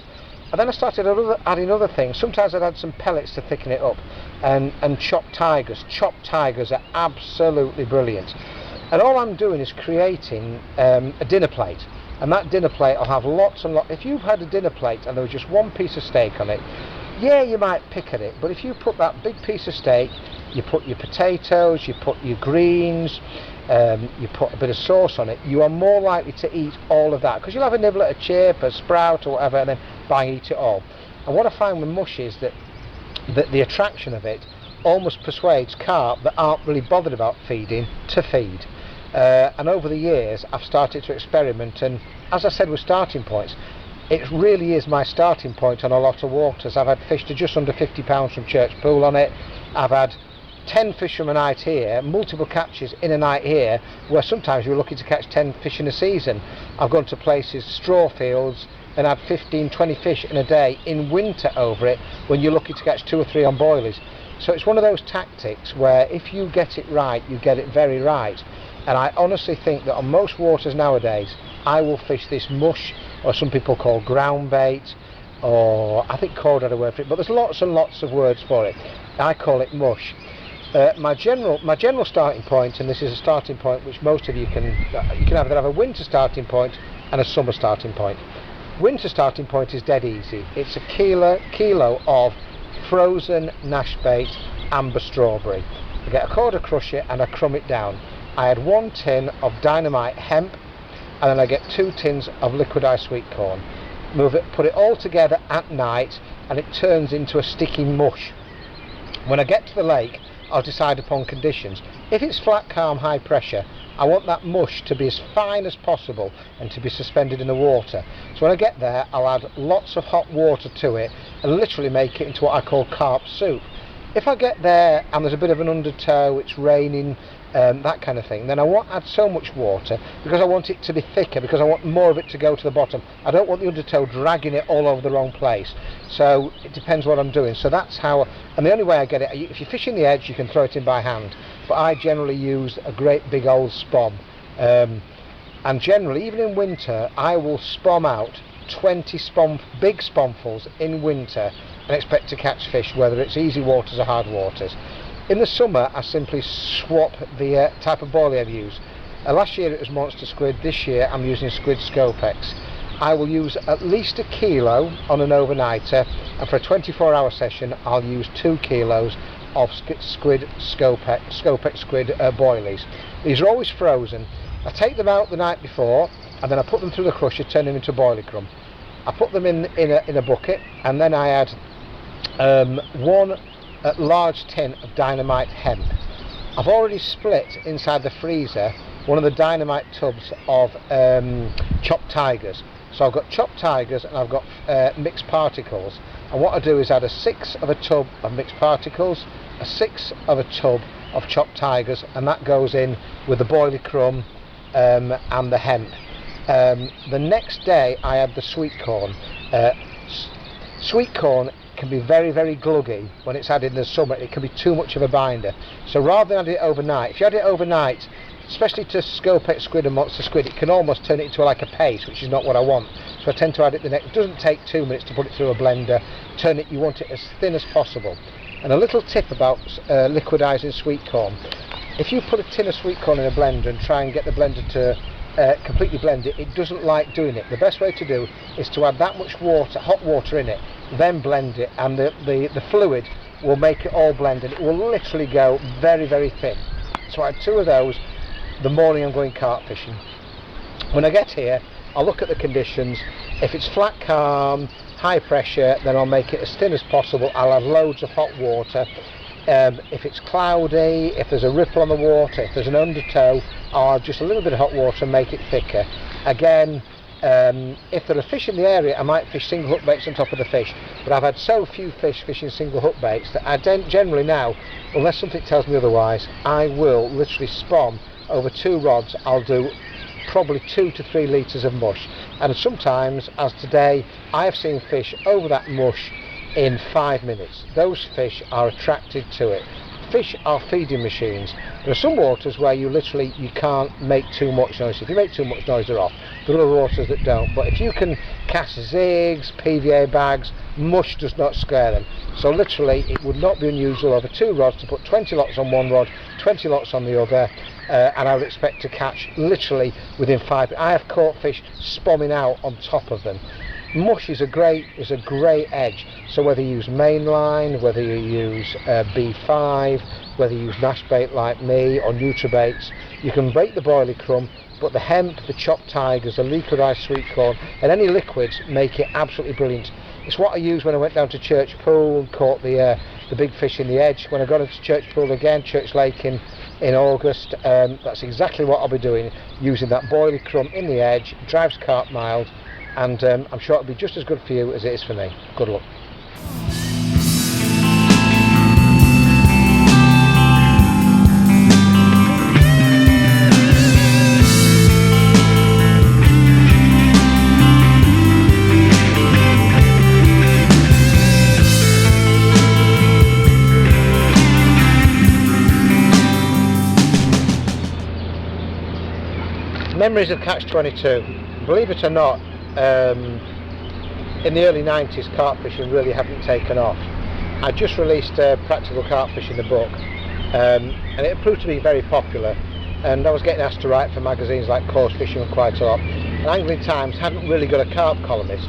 And then I started adding other things. Sometimes I'd add some pellets to thicken it up, and chopped tigers. Chopped tigers are absolutely brilliant. And all I'm doing is creating a dinner plate. And that dinner plate will have lots and lots. If you've had a dinner plate and there was just 1 piece of steak on it, yeah, you might pick at it, but if you put that big piece of steak you put your potatoes, you put your greens, you put a bit of sauce on it, you are more likely to eat all of that, because you'll have a nibble at a chip, a sprout or whatever, and then bang, eat it all. And what I find with mush is that the attraction of it almost persuades carp that aren't really bothered about feeding to feed. And over the years I've started to experiment, and as I said with starting points, it really is my starting point on a lot of waters. I've had fish to just under £50 from Church Pool on it. I've had 10 fish from a night here, multiple catches in a night here, where sometimes you're lucky to catch 10 fish in a season. I've gone to places, straw fields, and had 15-20 fish in a day in winter over it, when you're lucky to catch 2 or 3 on boilies. So it's one of those tactics where if you get it right, you get it very right. And I honestly think that on most waters nowadays, I will fish this mush, or some people call ground bait, or I think Cord had a word for it, but there's lots and lots of words for it. I call it mush. My general starting point, and this is a starting point which most of you can have a winter starting point and a summer starting point. Winter starting point is dead easy. It's a kilo of frozen Nash bait amber strawberry. I get a quarter crusher and I crumb it down. I add 1 tin of dynamite hemp, and then I get 2 tins of liquidized sweet corn. Move it, put it all together at night, and it turns into a sticky mush. When I get to the lake, I'll decide upon conditions. If it's flat, calm, high pressure, I want that mush to be as fine as possible and to be suspended in the water. So when I get there, I'll add lots of hot water to it and literally make it into what I call carp soup. If I get there and there's a bit of an undertow, it's raining, that kind of thing, then I won't add so much water, because I want it to be thicker, because I want more of it to go to the bottom. I don't want the undertow dragging it all over the wrong place. So it depends what I'm doing. So that's how, and the only way I get it, if you're fishing the edge, you can throw it in by hand, but I generally use a great big old spom. And generally, even in winter, I will spom out 20 big spomfuls in winter and expect to catch fish, whether it's easy waters or hard waters. In the summer, I simply swap the type of boilie I've used. Last year it was monster squid. This year I'm using squid Scopex. I will use at least 1 kilo on an overnighter, and for a 24-hour session I'll use 2 kilos of squid Scopex squid boilies. These are always frozen. I take them out the night before, and then I put them through the crusher, turn them into boilie crumb. I put them in a bucket, and then I add 1 large tin of dynamite hemp. I've already split inside the freezer one of the dynamite tubs of chopped tigers. So I've got chopped tigers and I've got mixed particles. And what I do is add a 1/6 of a tub of mixed particles, a 1/6 of a tub of chopped tigers, and that goes in with the boilie crumb and the hemp. The next day I add the sweet corn. Sweet corn can be very, very gluggy when it's added in the summer. It can be too much of a binder. So rather than add it overnight, if you add it overnight, especially to Scopex squid and monster squid, it can almost turn it into like a paste, which is not what I want. So I tend to add it the next. It doesn't take 2 minutes to put it through a blender. Turn it, you want it as thin as possible. And a little tip about liquidizing sweet corn: if you put a tin of sweet corn in a blender and try and get the blender to completely blend it, it doesn't like doing it. The best way to do is to add that much water, hot water in it, then blend it, and the fluid will make it all blend, and it will literally go very, very thin. So I had 2 of those the morning I'm going carp fishing. When I get here, I'll look at the conditions. If it's flat, calm, high pressure, then I'll make it as thin as possible. I'll add loads of hot water. If it's cloudy, if there's a ripple on the water, if there's an undertow, I'll add just a little bit of hot water and make it thicker. Again, if there are fish in the area, I might fish single hook baits on top of the fish, but I've had so few fish fishing single hook baits that I don't generally now, unless something tells me otherwise, I will literally spom over 2 rods. I'll do probably 2 to 3 litres of mush, and sometimes, as today, I have seen fish over that mush in 5 minutes. Those fish are attracted to it. Fish are feeding machines. There are some waters where you can't make too much noise. If you make too much noise, they're off. There are other waters that don't, but if you can cast zigs, PVA bags, mush does not scare them. So literally it would not be unusual over 2 rods to put 20 lots on one rod, 20 lots on the other, and I would expect to catch literally within 5 minutes. I have caught fish spomming out on top of them. Mush is a great edge. So whether you use mainline, whether you use B5, whether you use mash bait like me or Nutribaits, you can break the boilie crumb, but the hemp, the chopped tigers, the liquidised sweet corn and any liquids make it absolutely brilliant. It's what I used when I went down to Church Pool and caught the big fish in the edge. When I got into Church Pool again, Church Lake in August, that's exactly what I'll be doing, using that boilie crumb in the edge, drives carp mild, and I'm sure it'll be just as good for you as it is for me. Good luck. Memories of Catch-22. Believe it or not, in the early 90s carp fishing really hadn't taken off. I just released Practical Carp Fishing, the book, and it proved to be very popular, and I was getting asked to write for magazines like Course Fishing quite a lot, and Angling Times hadn't really got a carp columnist,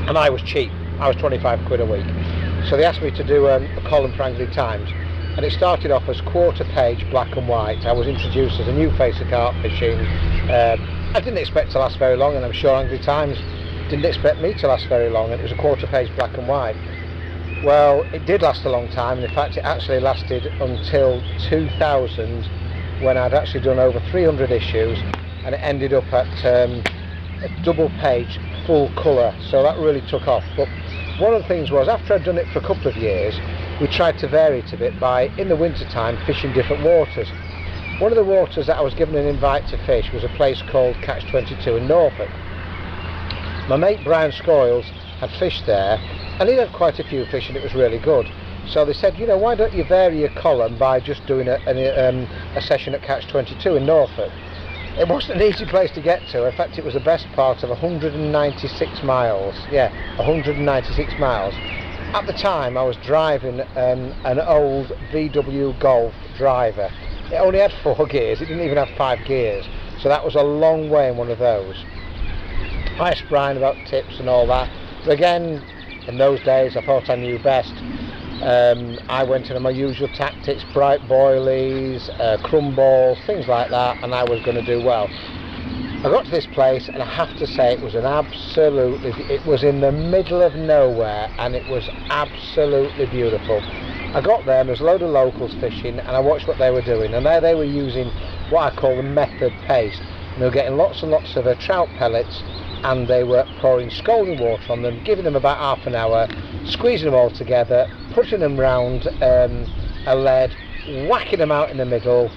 and I was cheap. I was 25 quid a week, so they asked me to do a column for Angling Times, and it started off as quarter page black and white. I was introduced as a new face of carp fishing. I didn't expect to last very long, and I'm sure Angling Times didn't expect me to last very long, and it was a quarter page black and white. Well, it did last a long time, and in fact it actually lasted until 2000, when I'd actually done over 300 issues, and it ended up at a double page full colour, so that really took off. But one of the things was, after I'd done it for a couple of years, we tried to vary it a bit by, in the winter time, fishing different waters. One of the waters that I was given an invite to fish was a place called Catch-22 in Norfolk. My mate Brian Scoyles had fished there, and he'd had quite a few fish, and it was really good. So they said, you know, why don't you vary your column by just doing a session at Catch-22 in Norfolk? It wasn't an easy place to get to. In fact, it was the best part of 196 miles. Yeah, 196 miles. At the time I was driving an old VW Golf driver. It only had 4 gears, it didn't even have 5 gears, so that was a long way in one of those. I asked Brian about tips and all that, but again, in those days I thought I knew best. I went into my usual tactics, bright boilies, crumb balls, things like that, and I was going to do well. I got to this place, and I have to say it was it was in the middle of nowhere, and it was absolutely beautiful. I got there and there was a load of locals fishing, and I watched what they were doing, and there they were using what I call the method paste, and they were getting lots and lots of trout pellets, and they were pouring scalding water on them, giving them about half an hour, squeezing them all together, putting them round a lead, whacking them out in the middle.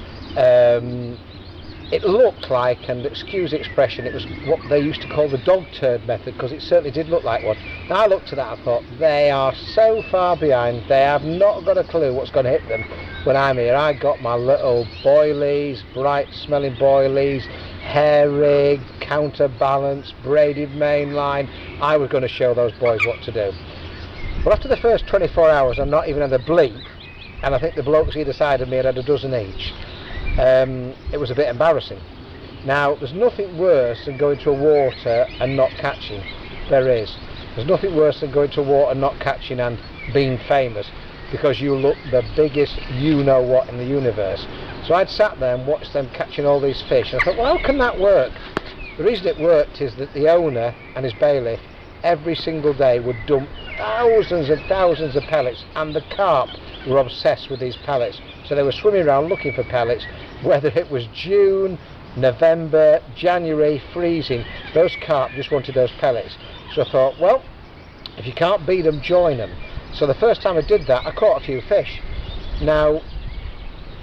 It looked like, and excuse the expression, it was what they used to call the dog turd method, because it certainly did look like one. Now I looked at that and thought, they are so far behind, they have not got a clue what's going to hit them when I'm here. I got my little boilies, bright smelling boilies, hair rig, counterbalance, braided mainline. I was going to show those boys what to do. But after the first 24 hours, I've not even had a bleep, and I think the blokes either side of me had a dozen each. It was a bit embarrassing. Now, there's nothing worse than going to a water and not catching. There is. There's nothing worse than going to a water and not catching and being famous, because you look the biggest you-know-what in the universe. So I'd sat there and watched them catching all these fish, and I thought, well, how can that work? The reason it worked is that the owner and his bailiff every single day would dump thousands and thousands of pellets, and the carp were obsessed with these pellets. So they were swimming around looking for pellets, whether it was June, November, January, freezing. Those carp just wanted those pellets. So I thought, well, if you can't beat them, join them. So the first time I did that, I caught a few fish. Now,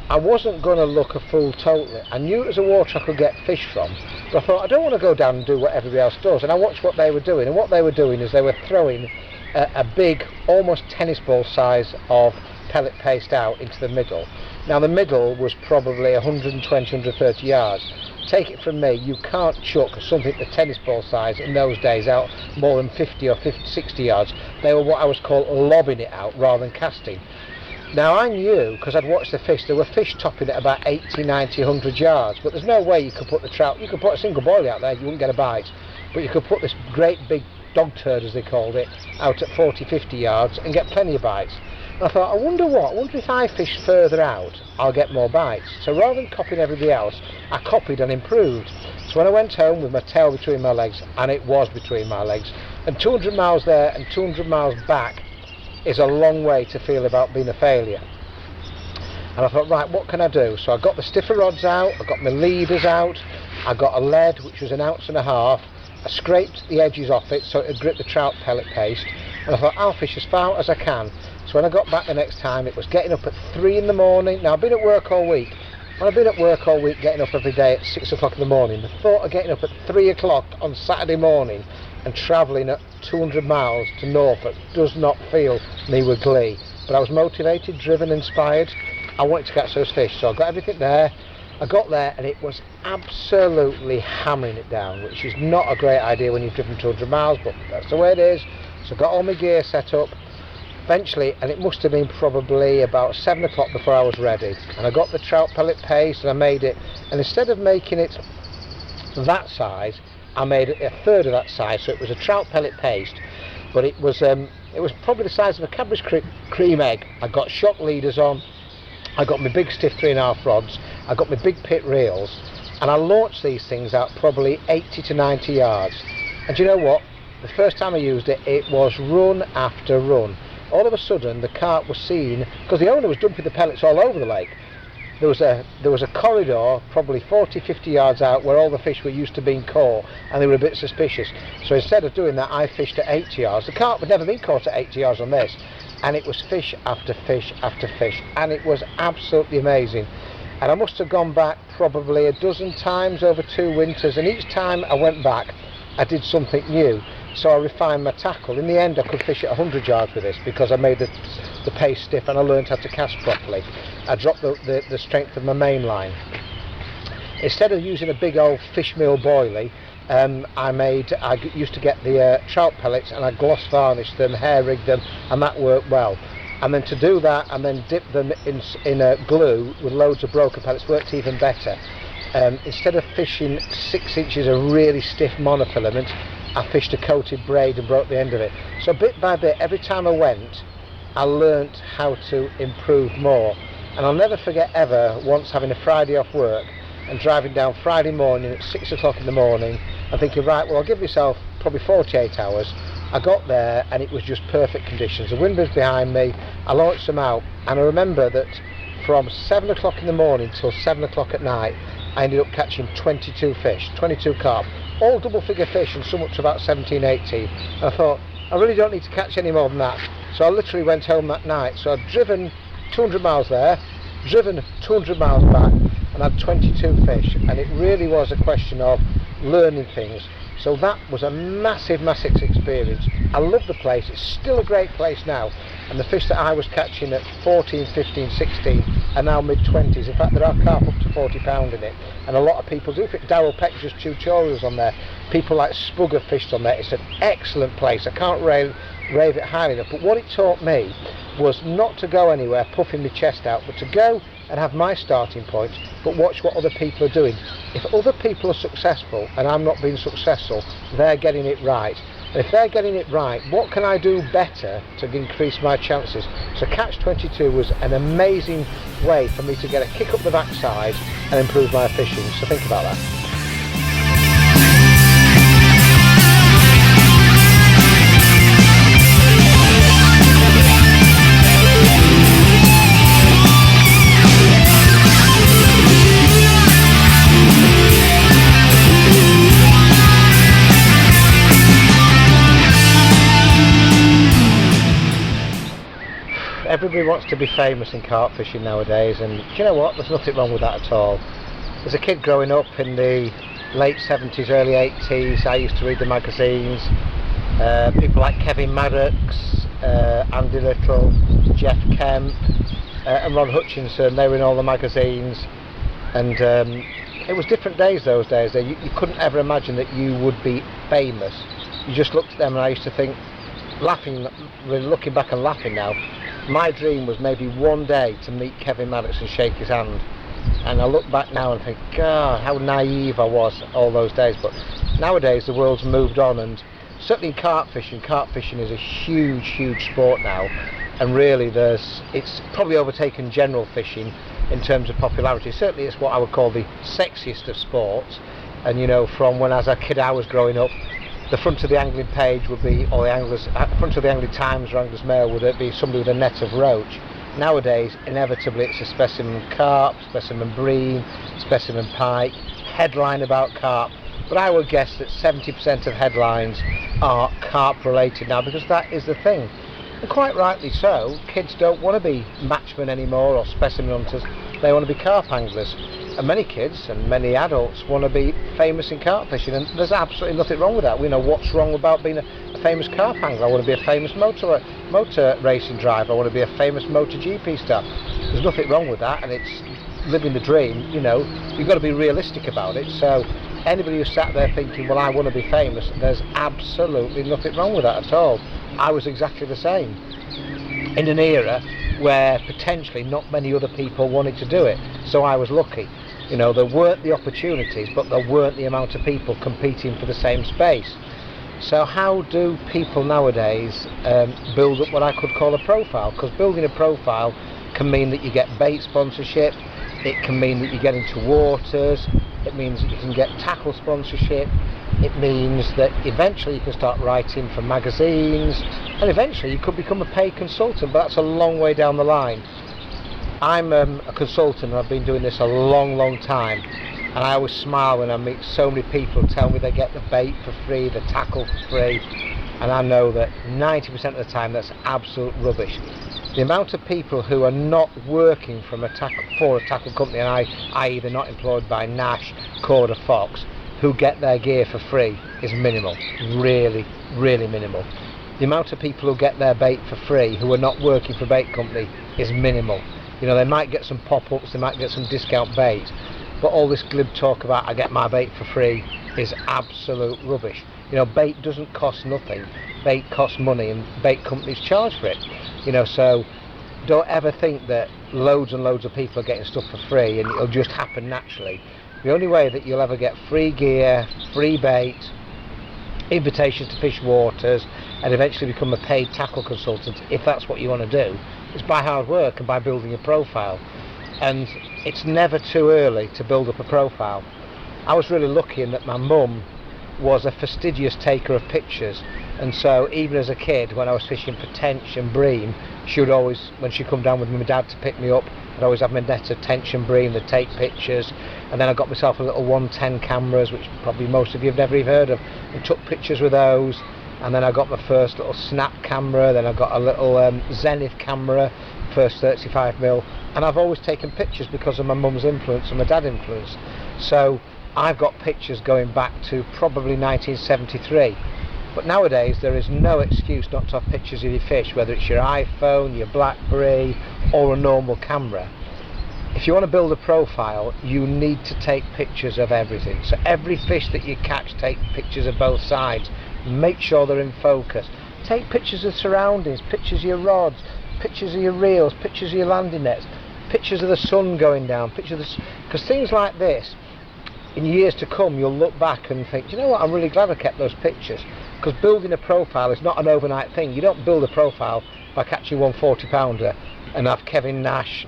I wasn't going to look a fool totally. I knew it was a water I could get fish from, but I thought, I don't want to go down and do what everybody else does. And I watched what they were doing, and what they were doing is they were throwing a big, almost tennis ball size of pellet paste out into the middle. Now the middle was probably 120, 130 yards. Take it from me, you can't chuck something the tennis ball size in those days out more than 50 or 60 yards. They were what I was called lobbing it out rather than casting. Now I knew, because I'd watched the fish, there were fish topping at about 80, 90, 100 yards, but there's no way you could put the trout, you could put a single boilie out there, you wouldn't get a bite, but you could put this great big dog turd as they called it, out at 40-50 yards and get plenty of bites. And I thought, I wonder if I fish further out, I'll get more bites. So rather than copying everybody else, I copied and improved. So when I went home with my tail between my legs, and it was between my legs, and 200 miles there and 200 miles back is a long way to feel about being a failure. And I thought, right, what can I do? So I got the stiffer rods out, I got my leaders out, I got a lead which was 1.5 ounces, I scraped the edges off it so it would grip the trout pellet paste, and I thought, I'll fish as far out as I can. So when I got back the next time, it was getting up at 3 in the morning. Now I've been at work all week. When I've been at work all week, getting up every day at 6 o'clock in the morning, the thought of getting up at 3 o'clock on Saturday morning and travelling at 200 miles to Norfolk does not fill me with glee. But I was motivated, driven, inspired. I wanted to catch those fish, so I got everything there. I got there and it was absolutely hammering it down, which is not a great idea when you've driven 200 miles, but that's the way it is. So I got all my gear set up. Eventually, and it must have been probably about 7 o'clock before I was ready, and I got the trout pellet paste and I made it, and instead of making it that size, I made it 1/3 of that size, so it was a trout pellet paste, but it was probably the size of a Cadbury's cream egg. I got shock leaders on, I got my big stiff 3.5 rods, I got my big pit reels, and I launched these things out probably 80 to 90 yards. And do you know what? The first time I used it, it was run after run. All of a sudden the carp was seen, because the owner was dumping the pellets all over the lake. There was a corridor probably 40-50 yards out where all the fish were used to being caught, and they were a bit suspicious. So instead of doing that, I fished at 80 yards. The carp had never been caught at 80 yards on this, and it was fish after fish after fish, and it was absolutely amazing. And I must have gone back probably a dozen times over 2 winters, and each time I went back I did something new. So I refined my tackle. In the end I could fish at 100 yards with this because I made the pace stiff and I learned how to cast properly. I dropped the strength of my main line. Instead of using a big old fish meal boilie, I used to get the trout pellets and I gloss varnished them, hair rigged them, and that worked well. And then to do that and then dip them in a glue with loads of broker pellets worked even better. Instead of fishing 6 inches of really stiff monofilament, I fished a coated braid and broke the end of it. So bit by bit, every time I went, I learnt how to improve more. And I'll never forget ever once having a Friday off work and driving down Friday morning at 6 o'clock in the morning and thinking, right, well, I'll give myself probably 48 hours. I got there and it was just perfect conditions. The wind was behind me, I launched them out, and I remember that from 7 o'clock in the morning till 7 o'clock at night, I ended up catching 22 fish, 22 carp, all double figure fish, and some up to about 17, 18. And I thought, I really don't need to catch any more than that. So I literally went home that night. So I'd driven 200 miles there, driven 200 miles back, and had 22 fish. And it really was a question of learning things. So that was a massive, massive experience. I love the place. It's still a great place now. And the fish that I was catching at 14, 15, 16 are now mid-20s. In fact, there are carp up to 40 pound in it. And a lot of people do. Darryl Peck does tutorials on there. People like Spug have fished on there. It's an excellent place. I can't rave it highly enough. But what it taught me was not to go anywhere puffing my chest out, but to go and have my starting point, but watch what other people are doing. If other people are successful and I'm not being successful, they're getting it right. And if they're getting it right, what can I do better to increase my chances? So Catch 22 was an amazing way for me to get a kick up the backside and improve my fishing. So think about that. Everybody wants to be famous in carp fishing nowadays, and do you know what? There's nothing wrong with that at all. As a kid growing up in the late 70s, early 80s, I used to read the magazines. People like Kevin Maddox, Andy Little, Jeff Kemp, and Ron Hutchinson, they were in all the magazines. And it was different days those days. You couldn't ever imagine that you would be famous. You just looked at them, and I used to think, really looking back and laughing now, my dream was maybe one day to meet Kevin Maddox and shake his hand. And I look back now and think, God, how naive I was all those days. But nowadays the world's moved on, and certainly in carp fishing is a huge sport now, and really it's probably overtaken general fishing in terms of popularity. Certainly it's what I would call the sexiest of sports. And you know, from when as a kid I was growing up, the front of the angling page would be, or the anglers, front of the Angling Times or Anglers Mail would be somebody with a net of roach. Nowadays, inevitably, it's a specimen carp, specimen bream, specimen pike, headline about carp. But I would guess that 70% of headlines are carp related now, because that is the thing. And quite rightly so. Kids don't want to be matchmen anymore or specimen hunters. They want to be carp anglers. And many kids and many adults want to be famous in carp fishing, and there's absolutely nothing wrong with that. We know what's wrong about being a famous carp angler. I want to be a famous motor racing driver. I want to be a famous MotoGP star. There's nothing wrong with that, and it's living the dream. You know, you've got to be realistic about it. So anybody who's sat there thinking, well, I want to be famous, there's absolutely nothing wrong with that at all. I was exactly the same in an era where potentially not many other people wanted to do it, so I was lucky. You know, there weren't the opportunities, but there weren't the amount of people competing for the same space. So how do people nowadays build up what I could call a profile? Because building a profile can mean that you get bait sponsorship, it can mean that you get into waters, it means that you can get tackle sponsorship, it means that eventually you can start writing for magazines, and eventually you could become a paid consultant, but that's a long way down the line. I'm a consultant, and I've been doing this a long time, and I always smile when I meet so many people who tell me they get the bait for free, the tackle for free, and I know that 90% of the time that's absolute rubbish. The amount of people who are not working for a tackle company, and i.e. they're not employed by Nash, Cord or Fox, who get their gear for free is minimal, really minimal. The amount of people who get their bait for free who are not working for a bait company is minimal. You know, they might get some pop-ups, they might get some discount bait, but all this glib talk about I get my bait for free is absolute rubbish. You know, bait doesn't cost nothing, bait costs money, and bait companies charge for it. You know, so don't ever think that loads and loads of people are getting stuff for free and it'll just happen naturally. The only way that you'll ever get free gear, free bait, invitations to fish waters, and eventually become a paid tackle consultant, if that's what you want to do, is by hard work and by building a profile. And it's never too early to build up a profile. I was really lucky in that my mum was a fastidious taker of pictures, and so even as a kid, when I was fishing for tench and bream, she would always, when she'd come down with my dad to pick me up, I'd always have my net of tench and bream, they'd take pictures, and then I got myself a little 110 cameras, which probably most of you have never even heard of, and took pictures with those. And then I got my first little snap camera, then I got a little Zenith camera, first 35mm, and I've always taken pictures because of my mum's influence and my dad's influence. So I've got pictures going back to probably 1973. But nowadays there is no excuse not to have pictures of your fish, whether it's your iPhone, your BlackBerry, or a normal camera. If you want to build a profile, you need to take pictures of everything. So every fish that you catch, take pictures of both sides. Make sure they're in focus. Take pictures of surroundings, pictures of your rods, pictures of your reels, pictures of your landing nets, pictures of the sun going down, because things like this, in years to come, you'll look back and think, you know what, I'm really glad I kept those pictures. Because building a profile is not an overnight thing. You don't build a profile by catching one 40-pounder and have Kevin Nash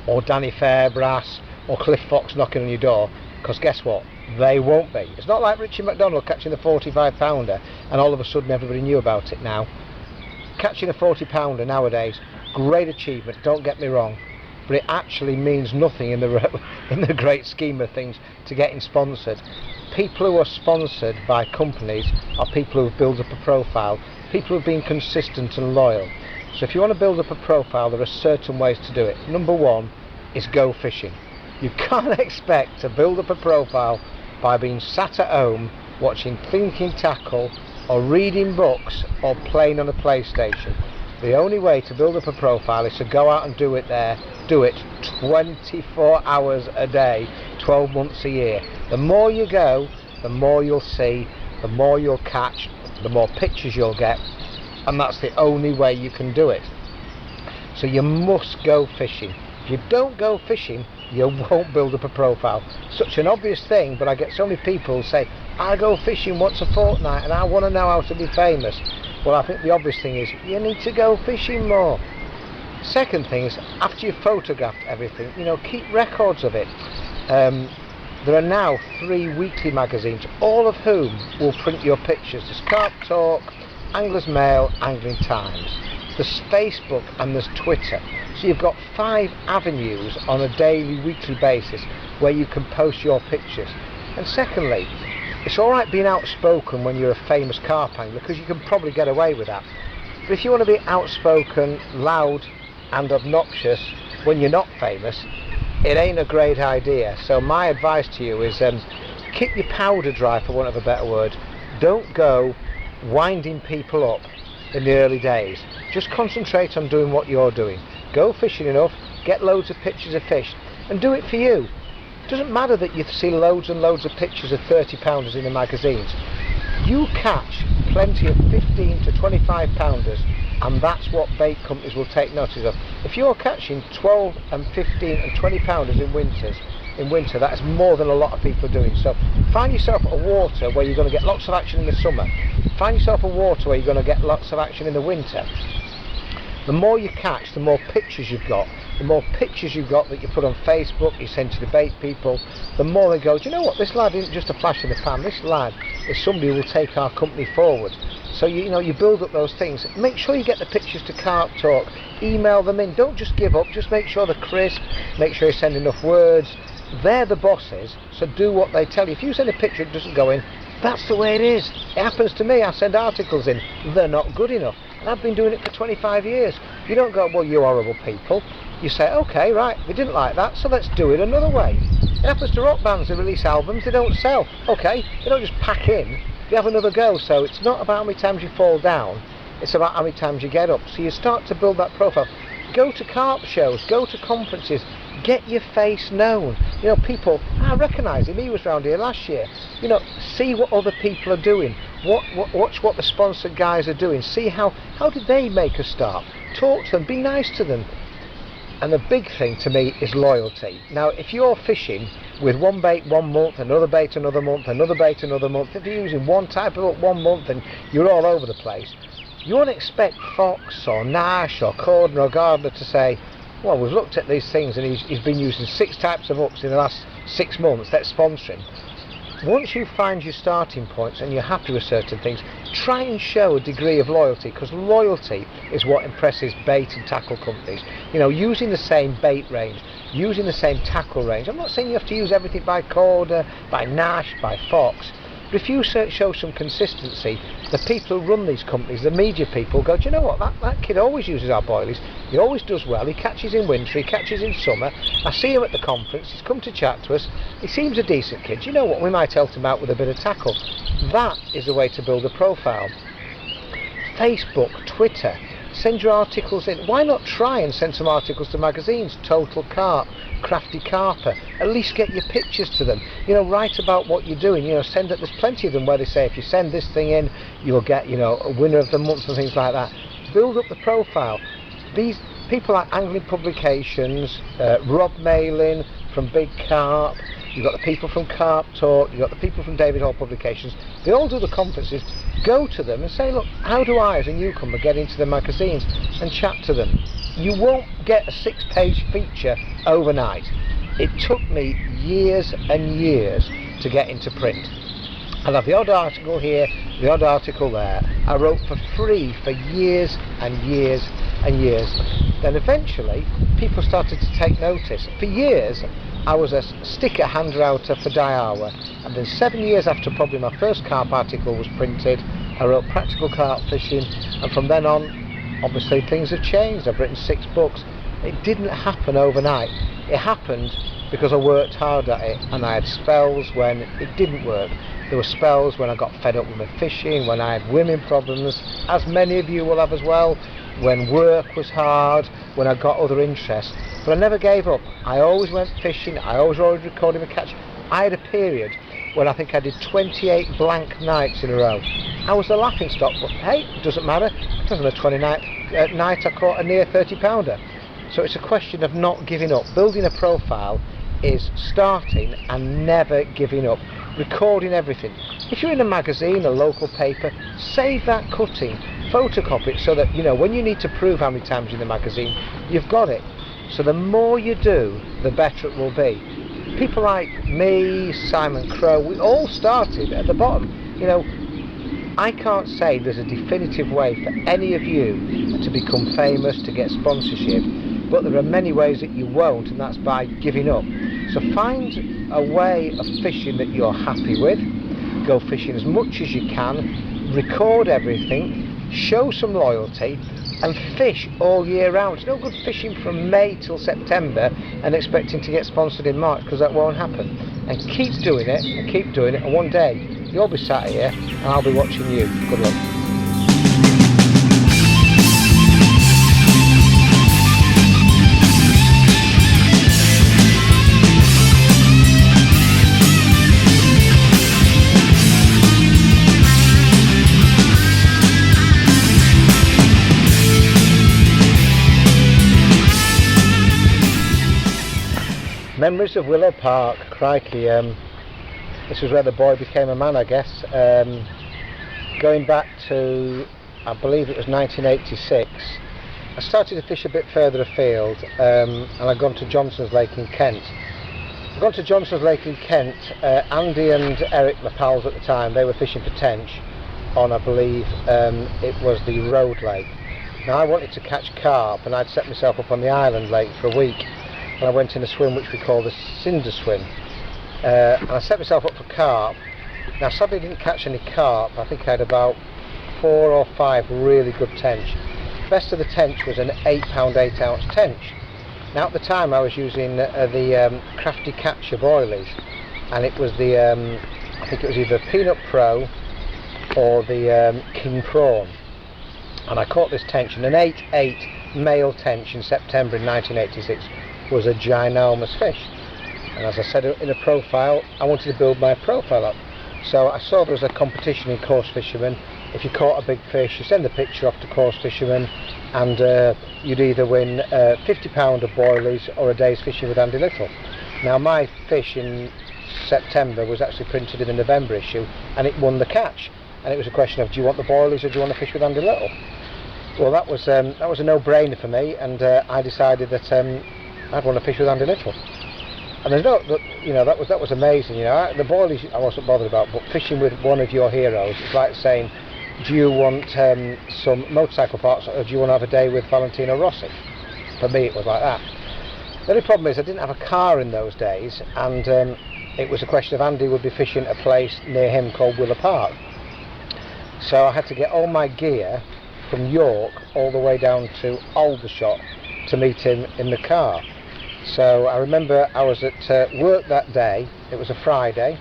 or Danny Fairbrass or Cliff Fox knocking on your door, because guess what? They won't be. It's not like Richie McDonald catching the 45-pounder and all of a sudden everybody knew about it now. Catching a 40-pounder nowadays, great achievement, don't get me wrong, but it actually means nothing in the great scheme of things to getting sponsored. People who are sponsored by companies are people who have built up a profile, people who have been consistent and loyal. So if you want to build up a profile, there are certain ways to do it. Number one is go fishing. You can't expect to build up a profile by being sat at home watching Thinking Tackle or reading books or playing on a PlayStation. The only way to build up a profile is to go out and do it 24 hours a day, 12 months a year. The more you go, the more you'll see, the more you'll catch, the more pictures you'll get, and that's the only way you can do it. So you must go fishing. If you don't go fishing, you won't build up a profile. Such an obvious thing, but I get so many people who say, I go fishing once a fortnight and I want to know how to be famous. Well, I think the obvious thing is you need to go fishing more. Second thing is, after you've photographed everything, you know, keep records of it. There are now 3 weekly magazines, all of whom will print your pictures. There's Carp Talk, Angler's Mail, Angling Times. There's Facebook and there's Twitter. So you've got 5 avenues on a daily, weekly basis where you can post your pictures. And secondly, it's alright being outspoken when you're a famous carp angler, because you can probably get away with that. But if you want to be outspoken, loud and obnoxious when you're not famous, it ain't a great idea. So my advice to you is keep your powder dry, for want of a better word. Don't go winding people up in the early days. Just concentrate on doing what you're doing. Go fishing enough, get loads of pictures of fish, and do it for you. It doesn't matter that you see loads and loads of pictures of 30 pounders in the magazines. You catch plenty of 15 to 25 pounders, and that's what bait companies will take notice of. If you're catching 12 and 15 and 20 pounders in winter, that is more than a lot of people are doing. So find yourself a water where you're going to get lots of action in the summer. Find yourself a water where you're going to get lots of action in the winter. The more you catch, the more pictures you've got. The more pictures you've got that you put on Facebook, you send to the bait people, the more they go, do you know what, this lad isn't just a flash in the pan, this lad is somebody who will take our company forward. So you build up those things. Make sure you get the pictures to Carp Talk, email them in, don't just give up, just make sure they're crisp, make sure you send enough words. They're the bosses, so do what they tell you. If you send a picture it doesn't go in, that's the way it is. It happens to me. I send articles in, they're not good enough, and I've been doing it for 25 years. You don't go, well, you horrible people. You say, okay, right, they didn't like that, so let's do it another way. It happens to rock bands. They release albums, they don't sell. Okay, they don't just pack in, they have another go. So it's not about how many times you fall down, it's about how many times you get up. So you start to build that profile. Go to carp shows, go to conferences, get your face known. You know, people, I recognise him, he was round here last year. You know, see what other people are doing. Watch what the sponsored guys are doing. See how did they make a start. Talk to them, be nice to them. And the big thing to me is loyalty. Now, if you're fishing with one bait 1 month, another bait another month, another bait another month, if you're using one type of hook 1 month and you're all over the place, you won't expect Fox or Nash or Corden or Gardner to say, well, we've looked at these things and he's been using 6 types of hooks in the last 6 months, let's sponsor him. Once you find your starting points and you're happy with certain things, try and show a degree of loyalty, because loyalty is what impresses bait and tackle companies. You know, using the same bait range, using the same tackle range. I'm not saying you have to use everything by Corder, by Nash, by Fox, but if you show some consistency, the people who run these companies, the media people, go, do you know what, that kid always uses our boilies, he always does well, he catches in winter, he catches in summer, I see him at the conference, he's come to chat to us, he seems a decent kid, do you know what, we might help him out with a bit of tackle. That is the way to build a profile. Facebook, Twitter, send your articles in. Why not try and send some articles to magazines? Total Carp, Crafty Carper. At least get your pictures to them. You know, write about what you're doing. You know, send it. There's plenty of them where they say if you send this thing in, you'll get, you know, a winner of the month and things like that. Build up the profile. These people like Angling Publications, Rob Malin from Big Carp. You've got the people from Carp Talk, you've got the people from David Hall Publications. They all do the conferences. Go to them and say, look, how do I as a newcomer get into the magazines, and chat to them. You won't get a 6-page feature overnight. It took me years and years to get into print. I'll have the odd article here, the odd article there. I wrote for free for years and years and years. Then eventually people started to take notice. For years I was a sticker hand-router for Daiawa, and then 7 years after probably my first carp article was printed, I wrote Practical Carp Fishing, and from then on, obviously things have changed. I've written 6 books. It didn't happen overnight. It happened because I worked hard at it, and I had spells when it didn't work. There were spells when I got fed up with my fishing, when I had women problems, as many of you will have as well, when work was hard, when I got other interests. But I never gave up. I always went fishing, I always recorded my catch. I had a period when I think I did 28 blank nights in a row. I was the laughing stock, but hey, it doesn't matter, because on a 29th night I caught a near 30 pounder. So it's a question of not giving up. Building a profile is starting and never giving up. Recording everything. If you're in a magazine, a local paper, save that cutting, photocopy it, so that, you know, when you need to prove how many times in the magazine, you've got it. So the more you do, the better it will be. People like me, Simon Crowe, we all started at the bottom. You know, I can't say there's a definitive way for any of you to become famous, to get sponsorship, but there are many ways that you won't, and that's by giving up. So find a way of fishing that you're happy with, go fishing as much as you can, record everything, show some loyalty, and fish all year round. It's no good fishing from May till September and expecting to get sponsored in March, because that won't happen. And keep doing it, and keep doing it, and one day you'll be sat here and I'll be watching you. Good luck. Memories of Willow Park, crikey, this was where the boy became a man, I guess. Going back to, I believe it was 1986, I started to fish a bit further afield, and I'd gone to Johnson's Lake in Kent. I'd gone to Johnson's Lake in Kent. Andy and Eric, my pals at the time, they were fishing for tench on, I believe, it was the Road Lake. Now I wanted to catch carp, and I'd set myself up on the Island Lake for a week. And I went in a swim which we call the cinder swim, and I set myself up for carp. Now sadly I didn't catch any carp. I think I had about 4 or 5 really good tench. Best of the tench was an 8-pound 8-ounce tench. Now at the time I was using the Crafty Catcher boilies, and it was the I think it was either Peanut Pro or the King Prawn, and I caught this tench, and an 8-8 male tench in September in 1986 was a ginormous fish. And as I said in a profile, I wanted to build my profile up. So I saw there was a competition in coarse fishermen. If you caught a big fish, you send the picture off to coarse fishermen, and you'd either win £50 of boilies or a day's fishing with Andy Little. Now my fish in September was actually printed in the November issue, and it won the catch. And it was a question of, do you want the boilies or do you want to fish with Andy Little? Well, that was a no-brainer for me, and I decided that I'd want to fish with Andy Little. And there's no, you know, that was amazing. You know, the boilies I wasn't bothered about, but fishing with one of your heroes, it's like saying, do you want some motorcycle parts, or do you want to have a day with Valentino Rossi? For me, it was like that. The only problem is I didn't have a car in those days, and it was a question of Andy would be fishing at a place near him called Willow Park. So I had to get all my gear from York all the way down to Aldershot to meet him in the car. So I remember I was at work that day. It was a Friday,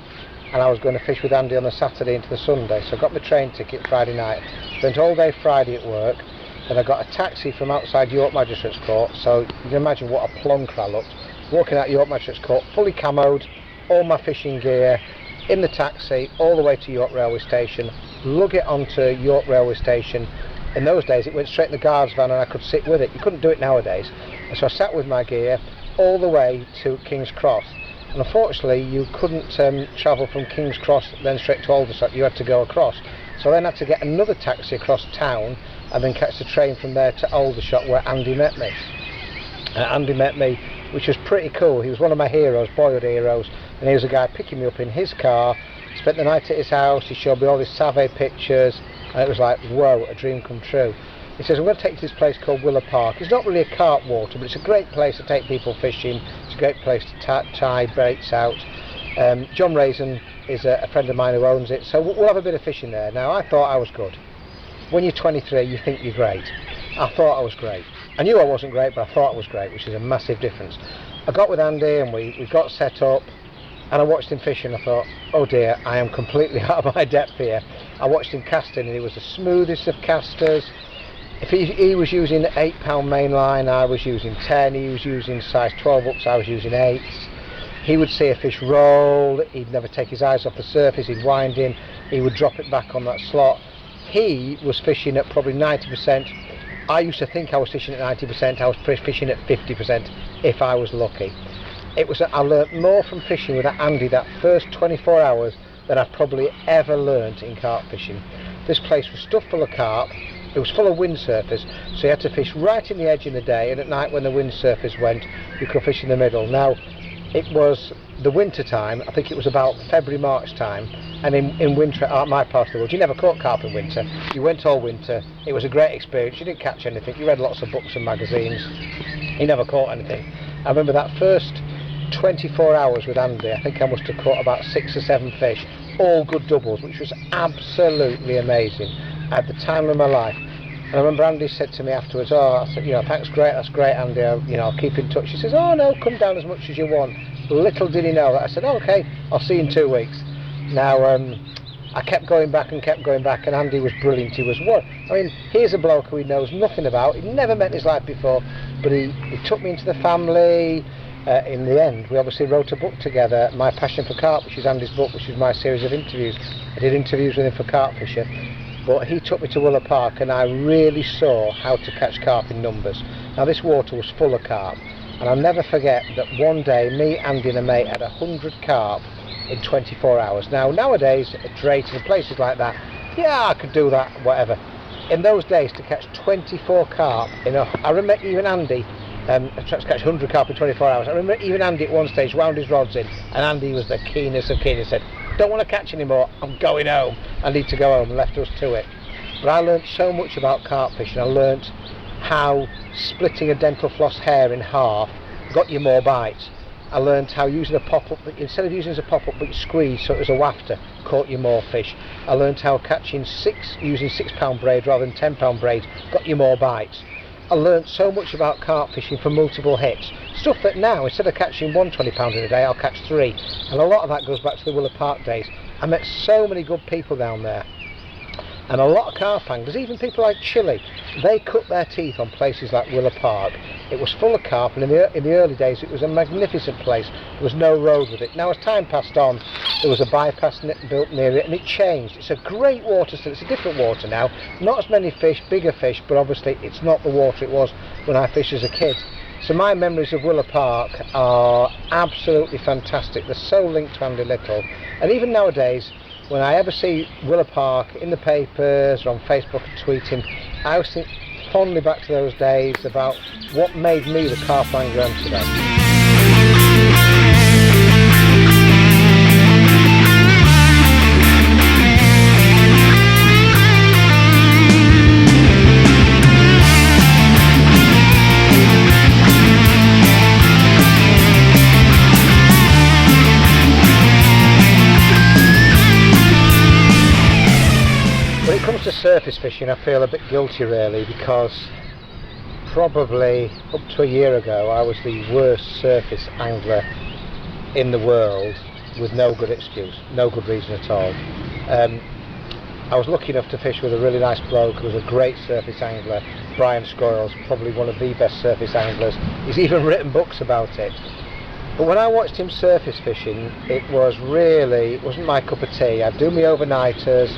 and I was going to fish with Andy on the Saturday into the Sunday. So I got my train ticket Friday night, spent all day Friday at work, and I got a taxi from outside York Magistrates Court. So you can imagine what a plonker I looked, walking out York Magistrates Court, fully camoed, all my fishing gear, in the taxi all the way to York Railway Station, lug it onto York Railway Station. In those days it went straight in the guard's van, and I could sit with it. You couldn't do it nowadays. And so I sat with my gear all the way to King's Cross, and unfortunately you couldn't travel from King's Cross then straight to Aldershot. You had to go across. So I then had to get another taxi across town and then catch the train from there to Aldershot, where Andy met me. Andy met me, which was pretty cool. He was one of my heroes, boyhood heroes, and he was a guy picking me up in his car. Spent the night at his house. He showed me all his Savay pictures, and it was like, whoa, a dream come true. He says, I'm going to take you to this place called Willow Park. It's not really a carp water, but it's a great place to take people fishing. It's a great place to tie baits out. John Raisin is a friend of mine who owns it, so we'll have a bit of fishing there. Now, I thought I was good. When you're 23, you think you're great. I thought I was great. I knew I wasn't great, but I thought I was great, which is a massive difference. I got with Andy, and we got set up, and I watched him fishing. I thought, oh dear, I am completely out of my depth here. I watched him casting, and he was the smoothest of casters. If he was using 8-pound main line, I was using 10. He was using size 12 hooks, I was using 8s. He would see a fish roll, he'd never take his eyes off the surface, he'd wind in, he would drop it back on that slot. He was fishing at probably 90%. I used to think I was fishing at 90%, I was fishing at 50% if I was lucky. I learnt more from fishing with Andy that first 24 hours than I've probably ever learnt in carp fishing. This place was stuffed full of carp. It was full of windsurfers, so you had to fish right in the edge in the day, and at night when the windsurfers went, you could fish in the middle. Now, it was the winter time, I think it was about February, March time, and in winter at my part of the world, you never caught carp in winter. You went all winter. It was a great experience. You didn't catch anything. You read lots of books and magazines. You never caught anything. I remember that first 24 hours with Andy, I think I must have caught about 6 or 7 fish, all good doubles, which was absolutely amazing. I had the time of my life. And I remember Andy said to me afterwards, I said, thanks, that's great, Andy, I'll keep in touch. He says, oh no, come down as much as you want. Little did he know that I said, okay, I'll see you in 2 weeks. Now, I kept going back, and Andy was brilliant. He was here's a bloke who he knows nothing about, he'd never met in his life before, but he took me into the family. In the end, we obviously wrote a book together, My Passion for Carp, which is Andy's book, which is my series of interviews. I did interviews with him for Carp Fisher, but he took me to Willow Park, and I really saw how to catch carp in numbers. Now, this water was full of carp, and I'll never forget that one day, me, Andy and a mate had 100 carp in 24 hours. Now, nowadays, at Drayton and places like that, yeah, I could do that, whatever. In those days, to catch 24 carp, I remember even Andy, tried to catch 100 carp in 24 hours. I remember even Andy at one stage wound his rods in, and Andy was the keenest of keen. He said, don't want to catch anymore, I'm going home. I need to go home, and left us to it. But I learnt so much about carp fishing. I learnt how splitting a dental floss hair in half got you more bites. I learnt how using a pop-up, instead of using it as a pop-up, but you squeeze so it was a wafter, caught you more fish. I learnt how catching using 6-pound braid rather than 10-pound braid got you more bites. I learnt so much about carp fishing from multiple hits. Stuff that now, instead of catching 1 20-pounder in a day, I'll catch 3. And a lot of that goes back to the Willow Park days. I met so many good people down there. And a lot of carp anglers, even people like Chile, they cut their teeth on places like Willow Park. It was full of carp, and in the early days it was a magnificent place. There was no road with it. Now, as time passed on, there was a bypass built near it, and it changed. It's a great water still. It's a different water now. Not as many fish, bigger fish, but obviously it's not the water it was when I fished as a kid. So my memories of Willow Park are absolutely fantastic. They're so linked to Andy Little. And even nowadays, when I ever see Willow Park in the papers or on Facebook and tweeting, I always think fondly back to those days about what made me the carp angler I am today. When it comes to surface fishing, I feel a bit guilty really, because probably up to a year ago I was the worst surface angler in the world, with no good excuse, no good reason at all. I was lucky enough to fish with a really nice bloke who was a great surface angler, Brian Scoyles, probably one of the best surface anglers. He's even written books about it. But when I watched him surface fishing, it wasn't my cup of tea. I'd do my overnighters,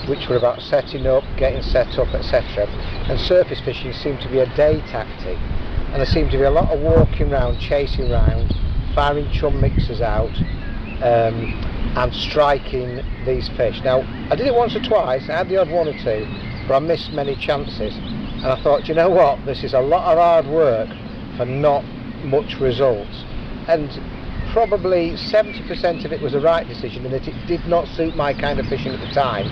which were about setting up, getting set up, etc. And surface fishing seemed to be a day tactic, and there seemed to be a lot of walking around, chasing around, firing chum mixers out, and striking these fish. Now, I did it once or twice, I had the odd one or two, but I missed many chances. And I thought, you know what, this is a lot of hard work for not much results. And probably 70% of it was the right decision, in that it did not suit my kind of fishing at the time,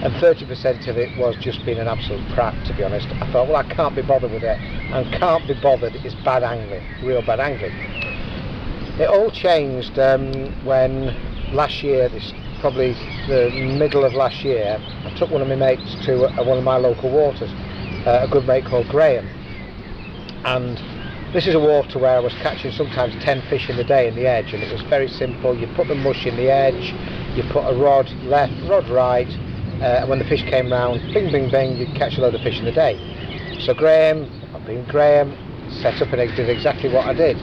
and 30% of it was just being an absolute crap, to be honest. I thought, well, I can't be bothered with it, and can't be bothered is bad angling, real bad angling. It all changed when last year, probably the middle of last year, I took one of my mates to one of my local waters, a good mate called Graham, and this is a water where I was catching sometimes 10 fish in the day in the edge, and it was very simple. You put the mush in the edge, you put a rod left, rod right, and when the fish came round, bing, bing, bing, you'd catch a load of fish in the day. So Graham, set up and did exactly what I did.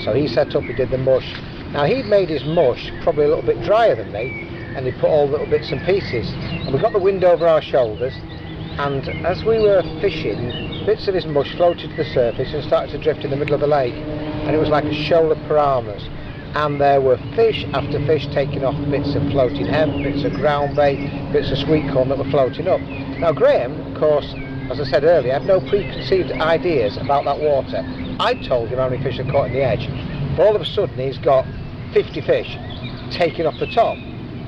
So he set up, he did the mush. Now he'd made his mush probably a little bit drier than me, and he put all little bits and pieces. And we got the wind over our shoulders, and as we were fishing, bits of his mush floated to the surface and started to drift in the middle of the lake, and it was like a shoal of piranhas. and there were fish after fish taking off bits of floating hemp, bits of ground bait, bits of sweet corn that were floating up. Now Graham, of course, as I said earlier, had no preconceived ideas about that water. I told him how many fish are caught in the edge, but all of a sudden he's got 50 fish taking off the top.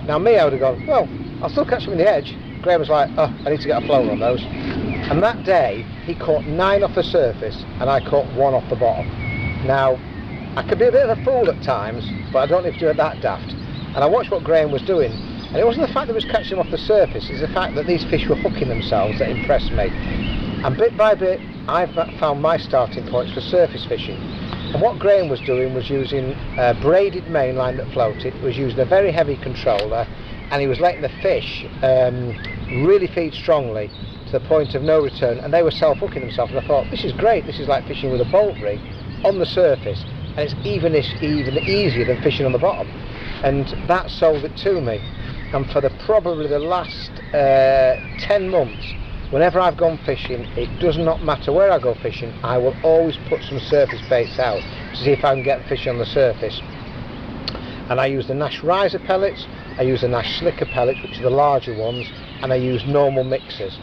Now me, I would have gone, well, I'll still catch them in the edge. Graham was like, oh, I need to get a floater on those. And that day he caught 9 off the surface and I caught 1 off the bottom. Now I could be a bit of a fool at times, but I don't need to do it that daft. And I watched what Graham was doing, and it wasn't the fact that he was catching them off the surface, it's the fact that these fish were hooking themselves that impressed me. And bit by bit I've found my starting points for surface fishing. And what Graham was doing was using a braided mainline that floated, was using a very heavy controller, and he was letting the fish really feed strongly to the point of no return, and they were self-hooking themselves. And I thought, this is great, this is like fishing with a bolt rig on the surface, and it's even easier than fishing on the bottom. And that sold it to me. And for probably the last 10 months, whenever I've gone fishing, it does not matter where I go fishing, I will always put some surface baits out to see if I can get fish on the surface. And I use the Nash riser pellets, I use the Nash slicker pellets, which are the larger ones, and I use normal mixers.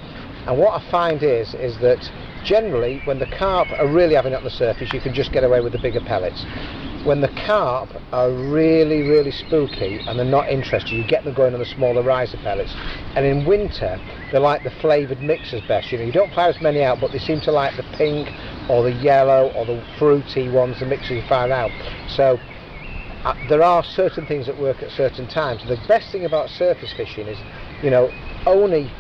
And what I find is that generally when the carp are really having it on the surface, you can just get away with the bigger pellets. When the carp are really spooky and they're not interested, you get them going on the smaller riser pellets. And in winter they like the flavoured mixers best. You know, you don't fire as many out, but they seem to like the pink or the yellow or the fruity ones, the mixers you fire out. So there are certain things that work at certain times. The best thing about surface fishing is, you know, only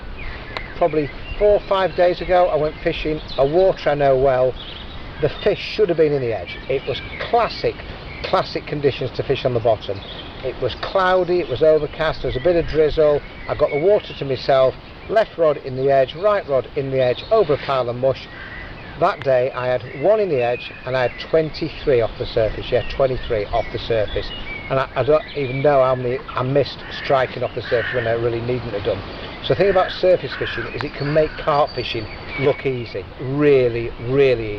probably 4 or 5 days ago I went fishing a water I know well. The fish should have been in the edge. It was classic conditions to fish on the bottom. It was cloudy, it was overcast, there was a bit of drizzle, I got the water to myself, left rod in the edge, right rod in the edge, over a pile of mush. That day I had 1 in the edge and I had 23 off the surface. Yeah, 23 off the surface. And I don't even know how many I missed striking off the surface when I really needn't have done. So the thing about surface fishing is it can make carp fishing look easy, really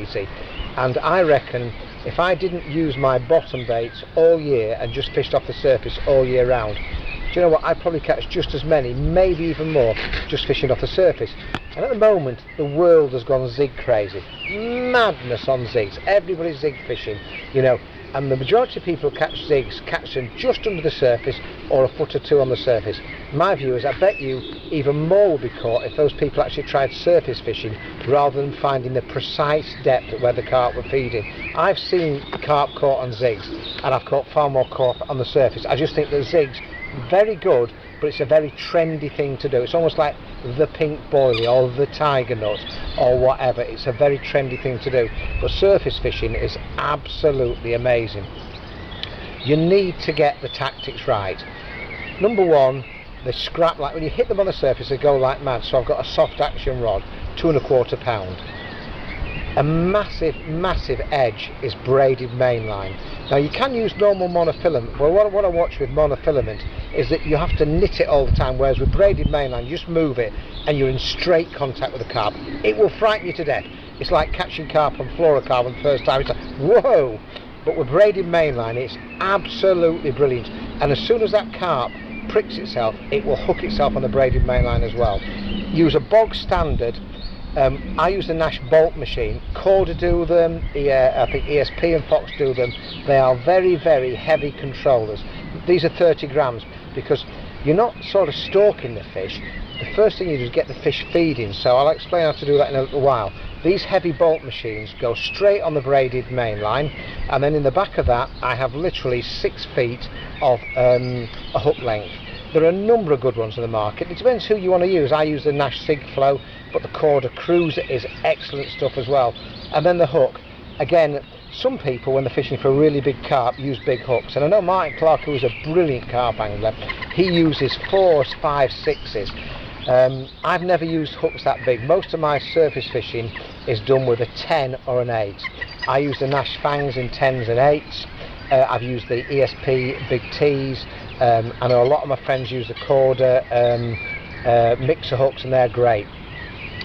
easy. And I reckon if I didn't use my bottom baits all year and just fished off the surface all year round, do you know what, I'd probably catch just as many, maybe even more, just fishing off the surface. And at the moment the world has gone zig crazy, madness on zigs, everybody's zig fishing, you know. And the majority of people who catch zigs catch them just under the surface or a foot or 2 on the surface. My view is I bet you even more will be caught if those people actually tried surface fishing rather than finding the precise depth where the carp were feeding. I've seen carp caught on zigs and I've caught far more carp on the surface. I just think that zigs very good, but it's a very trendy thing to do. It's almost like the pink boilie or the tiger nut or whatever. It's a very trendy thing to do, but surface fishing is absolutely amazing. You need to get the tactics right. Number 1, they scrap, like when you hit them on the surface they go like mad. So I've got a soft action rod, 2¼ pound. A massive edge is braided mainline. Now you can use normal monofilament. Well, what I watch with monofilament is that you have to knit it all the time, whereas with braided mainline you just move it and you're in straight contact with the carp. It will frighten you to death. It's like catching carp on fluorocarbon the first time. It's like, whoa! But with braided mainline it's absolutely brilliant, and as soon as that carp pricks itself, it will hook itself on the braided mainline as well. Use a bog standard. I use the Nash bolt machine. Corda do them, I think ESP and Fox do them. They are very heavy controllers. These are 30 grams because you're not sort of stalking the fish. The first thing you do is get the fish feeding, so I'll explain how to do that in a little while. These heavy bolt machines go straight on the braided mainline, and then in the back of that I have literally 6 feet of a hook length. There are a number of good ones in the market. It depends who you want to use. I use the Nash Sig Flow, but the Corda Cruiser is excellent stuff as well. And then the hook. Again, some people when they're fishing for a really big carp use big hooks. And I know Martin Clark, who is a brilliant carp angler, he uses 4s, 5s, 6s. I've never used hooks that big. Most of my surface fishing is done with a 10 or an 8. I use the Nash Fangs in 10s and 8s. I've used the ESP Big T's. I know a lot of my friends use the Corda mixer hooks, and they're great.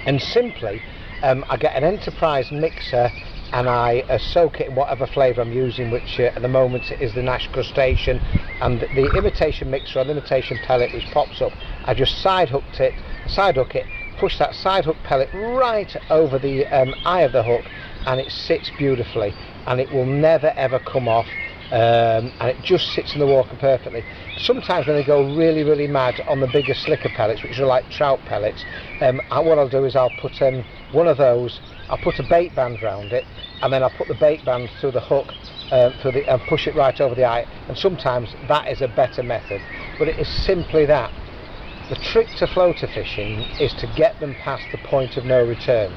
And simply I get an Enterprise mixer and I soak it in whatever flavour I'm using, which at the moment is the Nash crustacean, and the imitation mixer or the imitation pellet which pops up, I just side hook it, push that side hook pellet right over the eye of the hook, and it sits beautifully, and it will never ever come off. And it just sits in the water perfectly. Sometimes when they go really mad on the bigger slicker pellets, which are like trout pellets, what I'll do is I'll put one of those, I'll put a bait band round it, and then I'll put the bait band through the hook and push it right over the eye, and sometimes that is a better method, but it is simply that. The trick to floater fishing is to get them past the point of no return.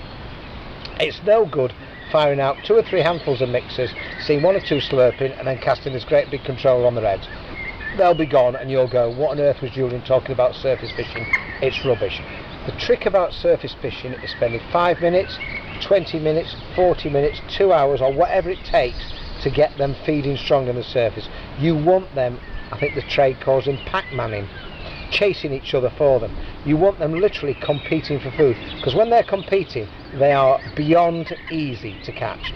It's no good firing out 2 or 3 handfuls of mixers, seeing 1 or 2 slurping, and then casting this great big controller on their heads. They'll be gone, and you'll go, what on earth was Julian talking about surface fishing? It's rubbish. The trick about surface fishing is spending 5 minutes, 20 minutes, 40 minutes, 2 hours, or whatever it takes to get them feeding strong on the surface. You want them, I think the trade calls them pack-manning, chasing each other for them. You want them literally competing for food, because when they're competing, they are beyond easy to catch.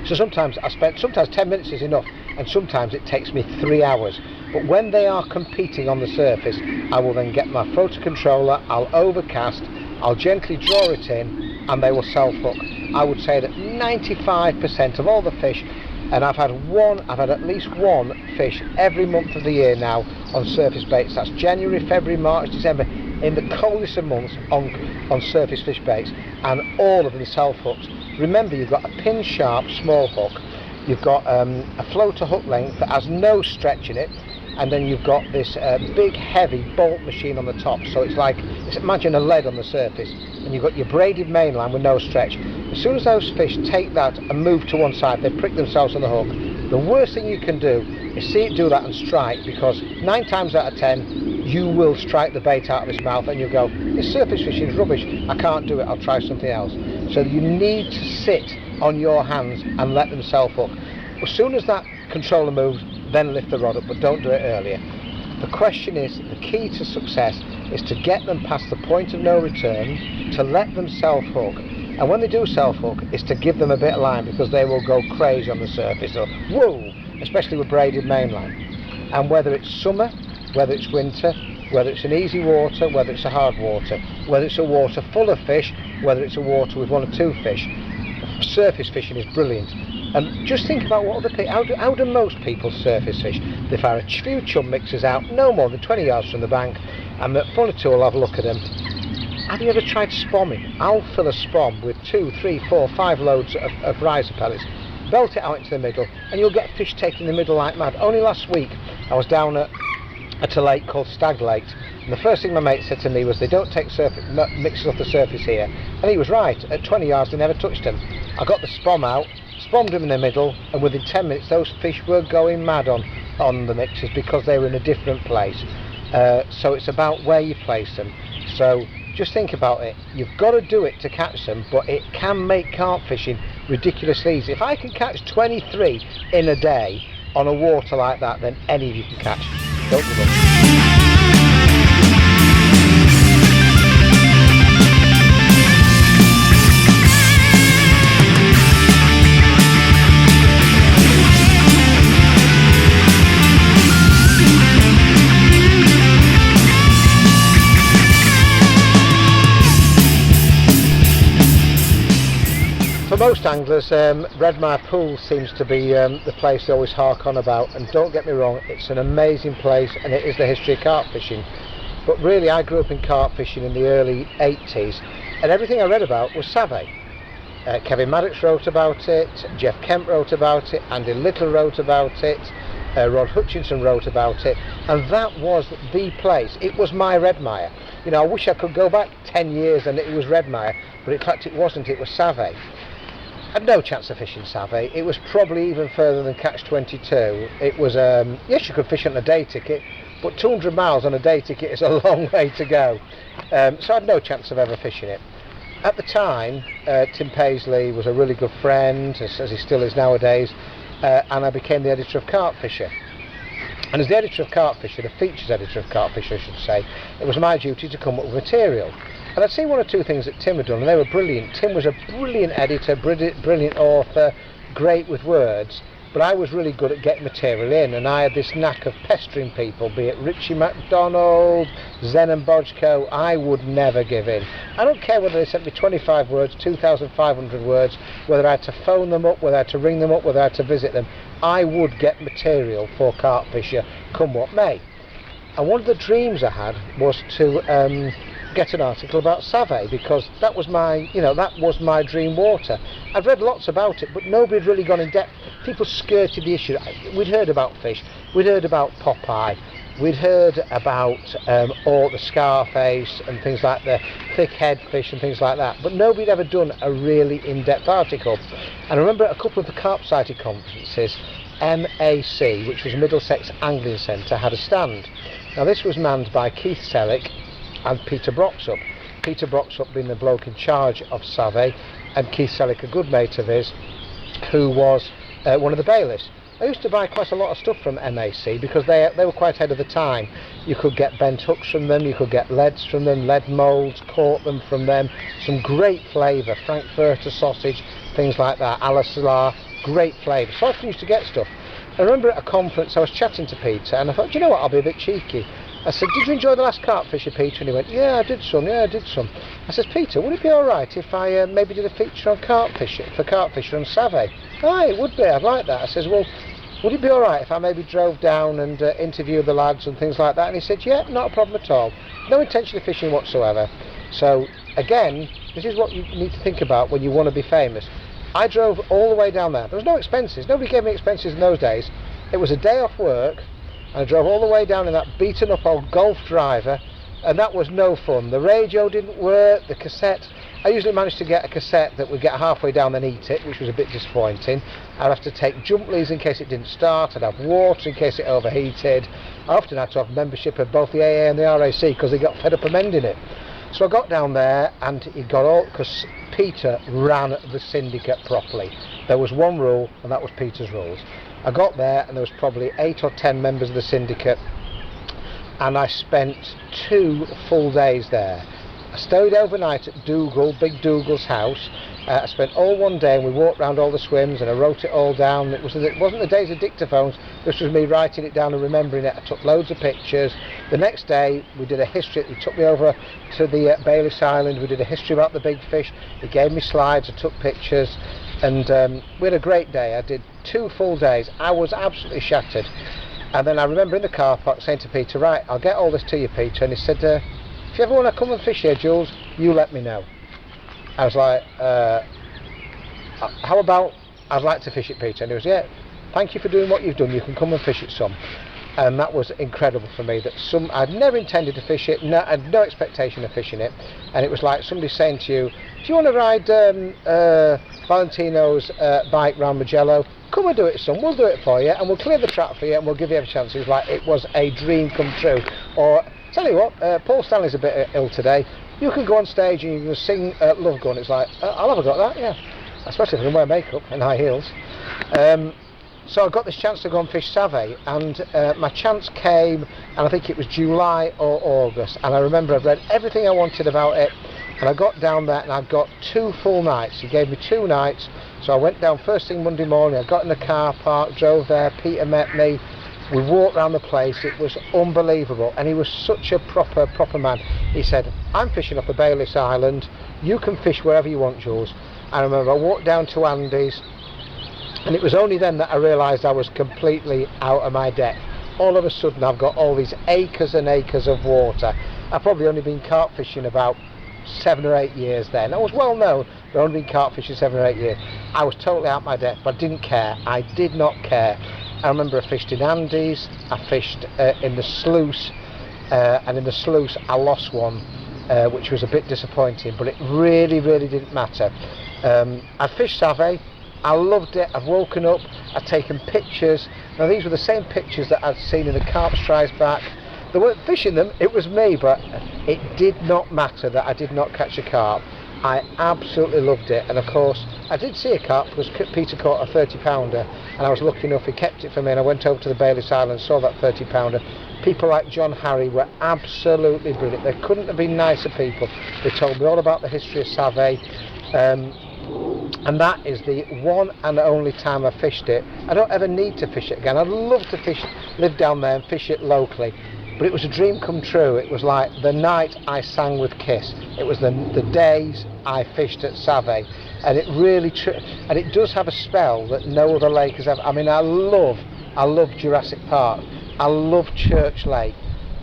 So sometimes 10 minutes is enough, and sometimes it takes me 3 hours. But when they are competing on the surface, I will then get my floater controller, I'll overcast, I'll gently draw it in, and they will self-hook. I would say that 95% of all the fish, and I've had at least one fish every month of the year now on surface baits. That's January, February, March, December, in the coldest of months on surface fish baits, and all of them self-hooked. Remember, you've got a pin sharp small hook, you've got a floater hook length that has no stretch in it, and then you've got this big heavy bolt machine on the top, so imagine a lead on the surface, and you've got your braided mainline with no stretch. As soon as those fish take that and move to one side, they prick themselves on the hook. The worst thing you can do is see it do that and strike, because 9 times out of 10 you will strike the bait out of its mouth and you'll go, this surface fishing is rubbish, I can't do it, I'll try something else. So you need to sit on your hands and let them self-hook. As soon as that controller moves, then lift the rod up, but don't do it earlier. The question is, the key to success is to get them past the point of no return, to let them self-hook, and when they do self-hook, is to give them a bit of line, because they will go crazy on the surface, or whoa, especially with braided mainline. And whether it's summer, whether it's winter, whether it's an easy water, whether it's a hard water, whether it's a water full of fish, whether it's a water with 1 or 2 fish, surface fishing is brilliant. And just think about what other people, how do most people surface fish? They fire a few chum mixers out, no more than 20 yards from the bank, and at 1 or 2 will have a look at them. Have you ever tried spomming? I'll fill a spom with 2, 3, 4, 5 loads of riser pellets, belt it out into the middle, and you'll get fish taking the middle like mad. Only last week I was down at a lake called Stag Lake, and the first thing my mate said to me was, they don't take mixers off the surface here, and he was right. At 20 yards they never touched them. I got the spom out, spommed them in the middle, and within 10 minutes those fish were going mad on the mixers, because they were in a different place. So it's about where you place them. So just think about it. You've got to do it to catch them, but it can make carp fishing ridiculously easy. If I can catch 23 in a day on a water like that, then any of you can catch. Don't give up. For most anglers, Redmire Pool seems to be the place they always hark on about, and don't get me wrong, it's an amazing place and it is the history of carp fishing. But really, I grew up in carp fishing in the early 80s, and everything I read about was Savay. Kevin Maddox wrote about it, Jeff Kemp wrote about it, Andy Little wrote about it, Rod Hutchinson wrote about it, and that was the place. It was my Redmire. You know, I wish I could go back 10 years and it was Redmire, but in fact it wasn't, it was Savay. I had no chance of fishing Savay. It was probably even further than Catch 22. It was, yes, you could fish on a day ticket, but 200 miles on a day ticket is a long way to go. So I had no chance of ever fishing it. At the time, Tim Paisley was a really good friend, as he still is nowadays, and I became the editor of Carp Fisher. And as the editor of Carp Fisher, the features editor of Carp Fisher I should say, it was my duty to come up with material. And I'd seen one or two things that Tim had done, and they were brilliant. Tim was a brilliant editor, brilliant author, great with words, but I was really good at getting material in, and I had this knack of pestering people, be it Richie MacDonald, Zen and Bodjko. I would never give in. I don't care whether they sent me 25 words, 2,500 words, whether I had to phone them up, whether I had to ring them up, whether I had to visit them. I would get material for Carp Fisher, come what may. And one of the dreams I had was to get an article about Savay, because that was my, that was my dream water. I'd read lots about it, but nobody had really gone in depth. People skirted the issue. We'd heard about fish, we'd heard about Popeye, we'd heard about all the Scarface and things like the thick head fish and things like that, but nobody had ever done a really in-depth article. And I remember a couple of the Carp Society conferences, MAC, which was Middlesex Angling Centre, had a stand. Now this was manned by Keith Selleck and Peter Broxup. Peter Broxup being the bloke in charge of Savay, and Keith Selleck, a good mate of his, who was one of the bailiffs. I used to buy quite a lot of stuff from MAC because they were quite ahead of the time. You could get bent hooks from them, you could get leads from them, lead moulds, caught them from them, some great flavour, Frankfurter sausage, things like that, Alisar, great flavour. So I often used to get stuff. I remember at a conference I was chatting to Peter, and I thought, do you know what, I'll be a bit cheeky. I said, did you enjoy the last Carp Fisher, Peter? And he went, yeah, I did some. I said, Peter, would it be alright if I maybe did a feature on Carp Fisher on Savay? Aye, it would be, I'd like that. I says, well, would it be alright if I maybe drove down and interviewed the lads and things like that? And he said, yeah, not a problem at all. No intention of fishing whatsoever. So, again, this is what you need to think about when you want to be famous. I drove all the way down there. There was no expenses. Nobody gave me expenses in those days. It was a day off work. I drove all the way down in that beaten up old Golf driver, and that was no fun. The radio didn't work, the cassette, I usually managed to get a cassette that would get halfway down and eat it, which was a bit disappointing. I'd have to take jump leads in case it didn't start, I'd have water in case it overheated. I often had to have membership of both the AA and the RAC because they got fed up amending it. So I got down there, and it got all, because Peter ran the syndicate properly. There was one rule, and that was Peter's rules. I got there, and there was probably 8 or 10 members of the syndicate, and I spent 2 full days there. I stayed overnight at Dougal, Big Dougal's house. I spent all one day, and we walked around all the swims, and I wrote it all down. It wasn't the days of dictaphones. This was me writing it down and remembering it. I took loads of pictures. The next day we did a history. He took me over to the Bayless Island. We did a history about the big fish. He gave me slides. I took pictures, and we had a great day. I did 2 full days. I was absolutely shattered. And then I remember in the car park saying to Peter, right, I'll get all this to you, Peter. And he said, if you ever want to come and fish here, Jules, you let me know. I was like, how about, I'd like to fish it, Peter. And he was, yeah, thank you for doing what you've done, you can come and fish it some. And that was incredible for me, that I'd never intended to fish it, I had no expectation of fishing it. And it was like somebody saying to you, do you want to ride Valentino's bike round Magello? Come and do it, son, we'll do it for you, and we'll clear the track for you, and we'll give you a chance. It was like, it was a dream come true. Or, tell you what, Paul Stanley's a bit ill today. You can go on stage and you can sing Love Gun. It's like, I'll have a go at that, yeah. Especially if I can wear makeup and high heels. So I got this chance to go and fish Savay, and my chance came, and I think it was July or August. And I remember I'd read everything I wanted about it, and I got down there and I got 2 full nights. He gave me 2 nights. So I went down first thing Monday morning, I got in the car park, drove there, Peter met me. We walked around the place, it was unbelievable, and he was such a proper man. He said, I'm fishing off the Bayless Island, you can fish wherever you want, Jules. I remember I walked down to Andy's, and it was only then that I realised I was completely out of my depth. All of a sudden I've got all these acres and acres of water. I've probably only been carp fishing about 7 or 8 years then. I was well known, but I'd only been carp fishing 7 or 8 years. I was totally out of my depth, but I didn't care. I did not care. I remember I fished in Andy's, I fished in the sluice, and in the sluice I lost one, which was a bit disappointing, but it really didn't matter. I fished Savay, I loved it, I've woken up, I've taken pictures. Now these were the same pictures that I'd seen in the Carp Strikes Back. They weren't fishing them, it was me, but it did not matter that I did not catch a carp. I absolutely loved it. And of course I did see a carp because Peter caught a 30 pounder, and I was lucky enough he kept it for me, and I went over to the Bailey's Island, saw that 30 pounder. People like John Harry were absolutely brilliant. They couldn't have been nicer people. They told me all about the history of Savay, and that is the one and only time I fished it. I don't ever need to fish it again. I'd love to live down there and fish it locally, but it was a dream come true. It was like the night I sang with Kiss. It was the days I fished at Savay, and it really and it does have a spell that no other lake has ever. I mean, I love Jurassic Park, I love Church Lake,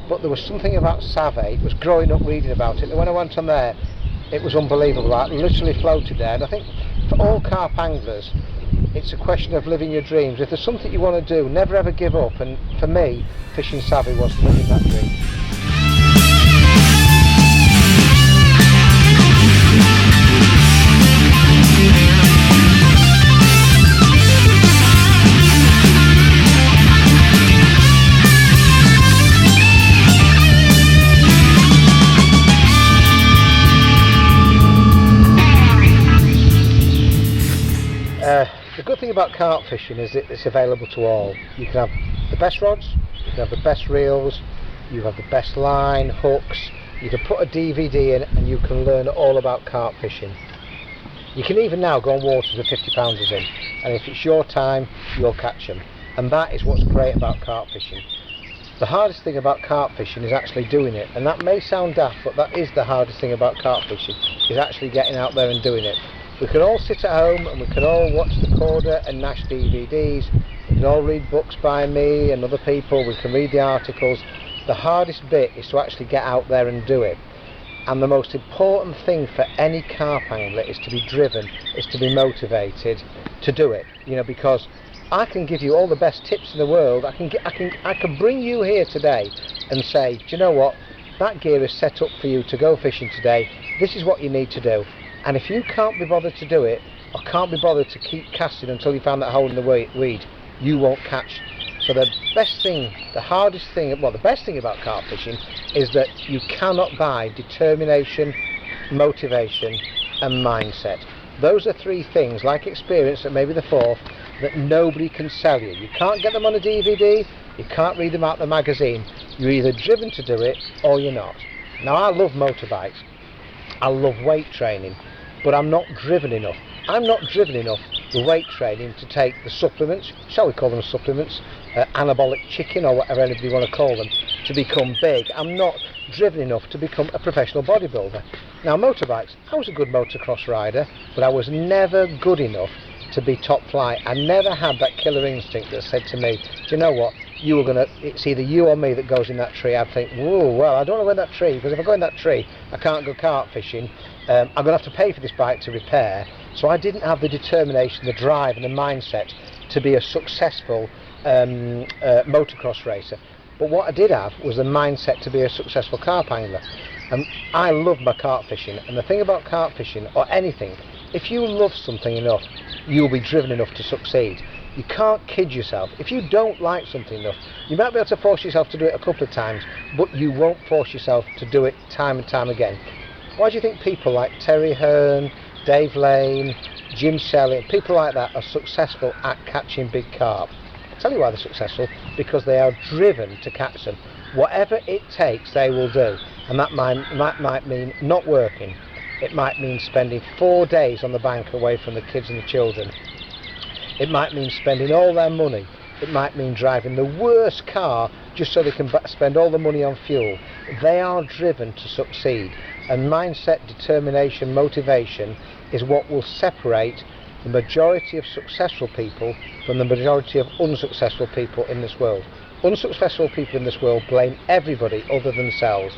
but there was something about Savay. It was growing up reading about it, and when I went on there, it was unbelievable. I literally floated there. And I think for all carp anglers, it's a question of living your dreams. If there's something you want to do, never ever give up. And for me, fishing Savay was living that dream. The good thing about carp fishing is that it's available to all. You can have the best rods, you can have the best reels, you have the best line, hooks, you can put a DVD in and you can learn all about carp fishing. You can even now go on waters with 50 pounders in, and if it's your time, you'll catch them. And that is what's great about carp fishing. The hardest thing about carp fishing is actually doing it, and that may sound daft, but that is the hardest thing about carp fishing, is actually getting out there and doing it. We can all sit at home and we can all watch the Corda and Nash DVDs, we can all read books by me and other people, we can read the articles. The hardest bit is to actually get out there and do it. And the most important thing for any carp angler is to be driven, is to be motivated to do it. You know, because I can give you all the best tips in the world. I can bring you here today and say, do you know what, that gear is set up for you to go fishing today. This is what you need to do. And if you can't be bothered to do it, or can't be bothered to keep casting until you found that hole in the weed, you won't catch. So the best thing, the hardest thing, well, the best thing about carp fishing is that you cannot buy determination, motivation and mindset. Those are three things, like experience, and maybe the fourth, that nobody can sell you. You can't get them on a DVD, you can't read them out the magazine. You're either driven to do it or you're not. Now, I love motorbikes, I love weight training, but I'm not driven enough. I'm not driven enough with weight training to take the supplements, shall we call them supplements, anabolic chicken or whatever anybody want to call them, to become big. I'm not driven enough to become a professional bodybuilder. Now, motorbikes, I was a good motocross rider, but I was never good enough to be top flight. I never had that killer instinct that said to me, do you know what, it's either you or me that goes in that tree. I'd think, whoa, well, I don't know where that tree, because if I go in that tree, I can't go carp fishing. I'm going to have to pay for this bike to repair. So I didn't have the determination, the drive and the mindset to be a successful motocross racer. But what I did have was the mindset to be a successful carp angler. And I love my carp fishing. And the thing about carp fishing, or anything, if you love something enough, you'll be driven enough to succeed. You can't kid yourself. If you don't like something enough, you might be able to force yourself to do it a couple of times, but you won't force yourself to do it time and time again. Why do you think people like Terry Hearn, Dave Lane, Jim Shelley, people like that are successful at catching big carp? I'll tell you why they're successful, because they are driven to catch them. Whatever it takes, they will do. And that might mean not working. It might mean spending 4 days on the bank away from the kids and the children. It might mean spending all their money. It might mean driving the worst car just so they can spend all the money on fuel. They are driven to succeed. And mindset, determination, motivation is what will separate the majority of successful people from the majority of unsuccessful people in this world. Unsuccessful people in this world blame everybody other than themselves.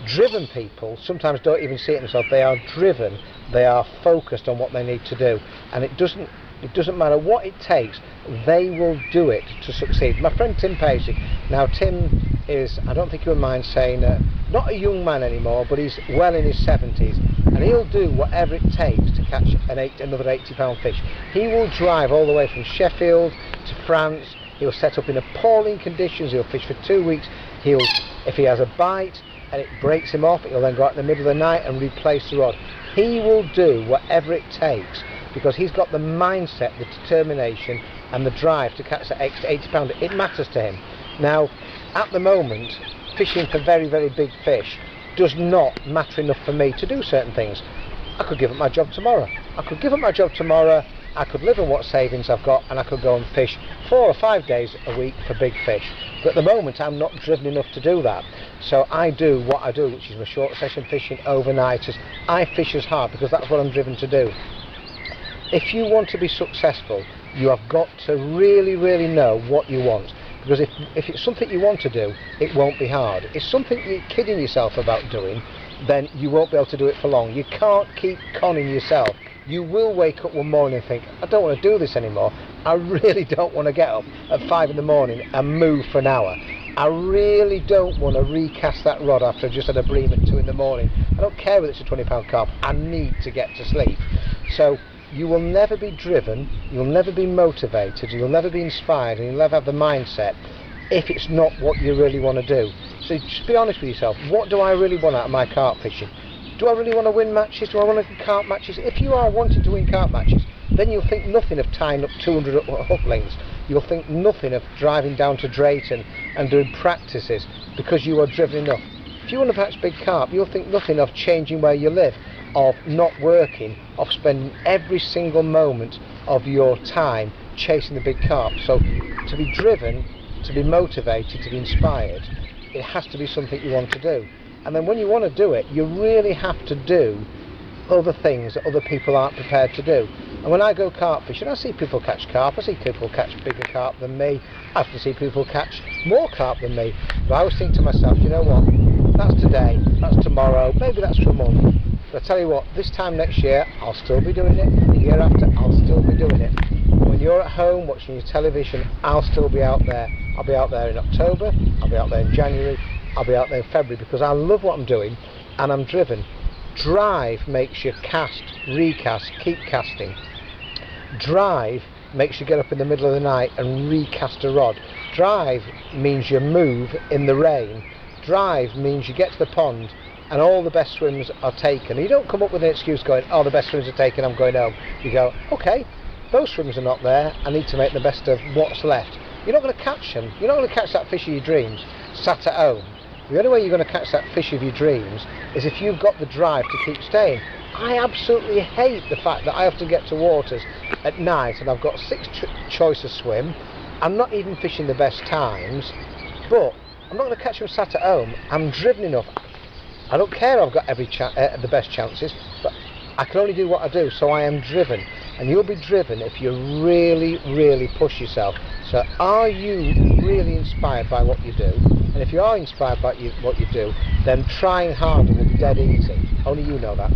Driven people sometimes don't even see it themselves. They are driven, they are focused on what they need to do, and it doesn't matter what it takes, they will do it to succeed. My friend Tim Pacey, now Tim is, I don't think you would mind saying, not a young man anymore, but he's well in his 70s, and he'll do whatever it takes to catch another 80-pound fish. He will drive all the way from Sheffield to France. He'll set up in appalling conditions. He'll fish for 2 weeks. If he has a bite and it breaks him off, he'll then go out in the middle of the night and replace the rod. He will do whatever it takes because he's got the mindset, the determination and the drive to catch that extra 80 pounder. It matters to him. Now, at the moment, fishing for very, very big fish does not matter enough for me to do certain things. I could give up my job tomorrow. I could live on what savings I've got and I could go and fish 4 or 5 days a week for big fish. But at the moment I'm not driven enough to do that. So I do what I do, which is my short session fishing, overnighters. I fish as hard because that's what I'm driven to do. If you want to be successful, you have got to really, really know what you want. Because if it's something you want to do, it won't be hard. If it's something you're kidding yourself about doing, then you won't be able to do it for long. You can't keep conning yourself. You will wake up one morning and think, I don't want to do this anymore. I really don't want to get up at 5 in the morning and move for an hour. I really don't want to recast that rod after I've just had a bream at 2 in the morning. I don't care whether it's a 20-pound carp. I need to get to sleep. So you will never be driven, you'll never be motivated, you'll never be inspired, and you'll never have the mindset if it's not what you really want to do. So just be honest with yourself. What do I really want out of my carp fishing? Do I really want to win matches? Do I want to win carp matches? If you are wanting to win carp matches, then you'll think nothing of tying up 200 hook lengths. You'll think nothing of driving down to Drayton and doing practices because you are driven enough. If you want to catch big carp, you'll think nothing of changing where you live, of not working, of spending every single moment of your time chasing the big carp. So to be driven, to be motivated, to be inspired, it has to be something you want to do. And then when you want to do it, you really have to do other things that other people aren't prepared to do. And when I go carp fishing, I see people catch carp, I see people catch bigger carp than me, I have to see people catch more carp than me. But I always think to myself, you know what, that's today, that's tomorrow, maybe that's for a month. But I tell you what, this time next year, I'll still be doing it, the year after, I'll still be doing it. When you're at home watching your television, I'll still be out there. I'll be out there in October, I'll be out there in January, I'll be out there in February because I love what I'm doing and I'm driven. Drive makes you cast, recast, keep casting. Drive makes you get up in the middle of the night and recast a rod. Drive means you move in the rain. Drive means you get to the pond and all the best swims are taken. You don't come up with an excuse going, oh, the best swims are taken, I'm going home. You go, okay, those swims are not there, I need to make the best of what's left. You're not going to catch them. You're not going to catch that fish of your dreams sat at home. The only way you're going to catch that fish of your dreams is if you've got the drive to keep staying. I absolutely hate the fact that I have to get to waters at night and I've got 6 choice of swim. I'm not even fishing the best times, but I'm not going to catch them sat at home. I'm driven enough. I don't care I've got the best chances, but I can only do what I do, so I am driven. And you'll be driven if you really, really push yourself. So are you really inspired by what you do? And if you are inspired by what you do, then trying harder will be dead easy. Only you know that.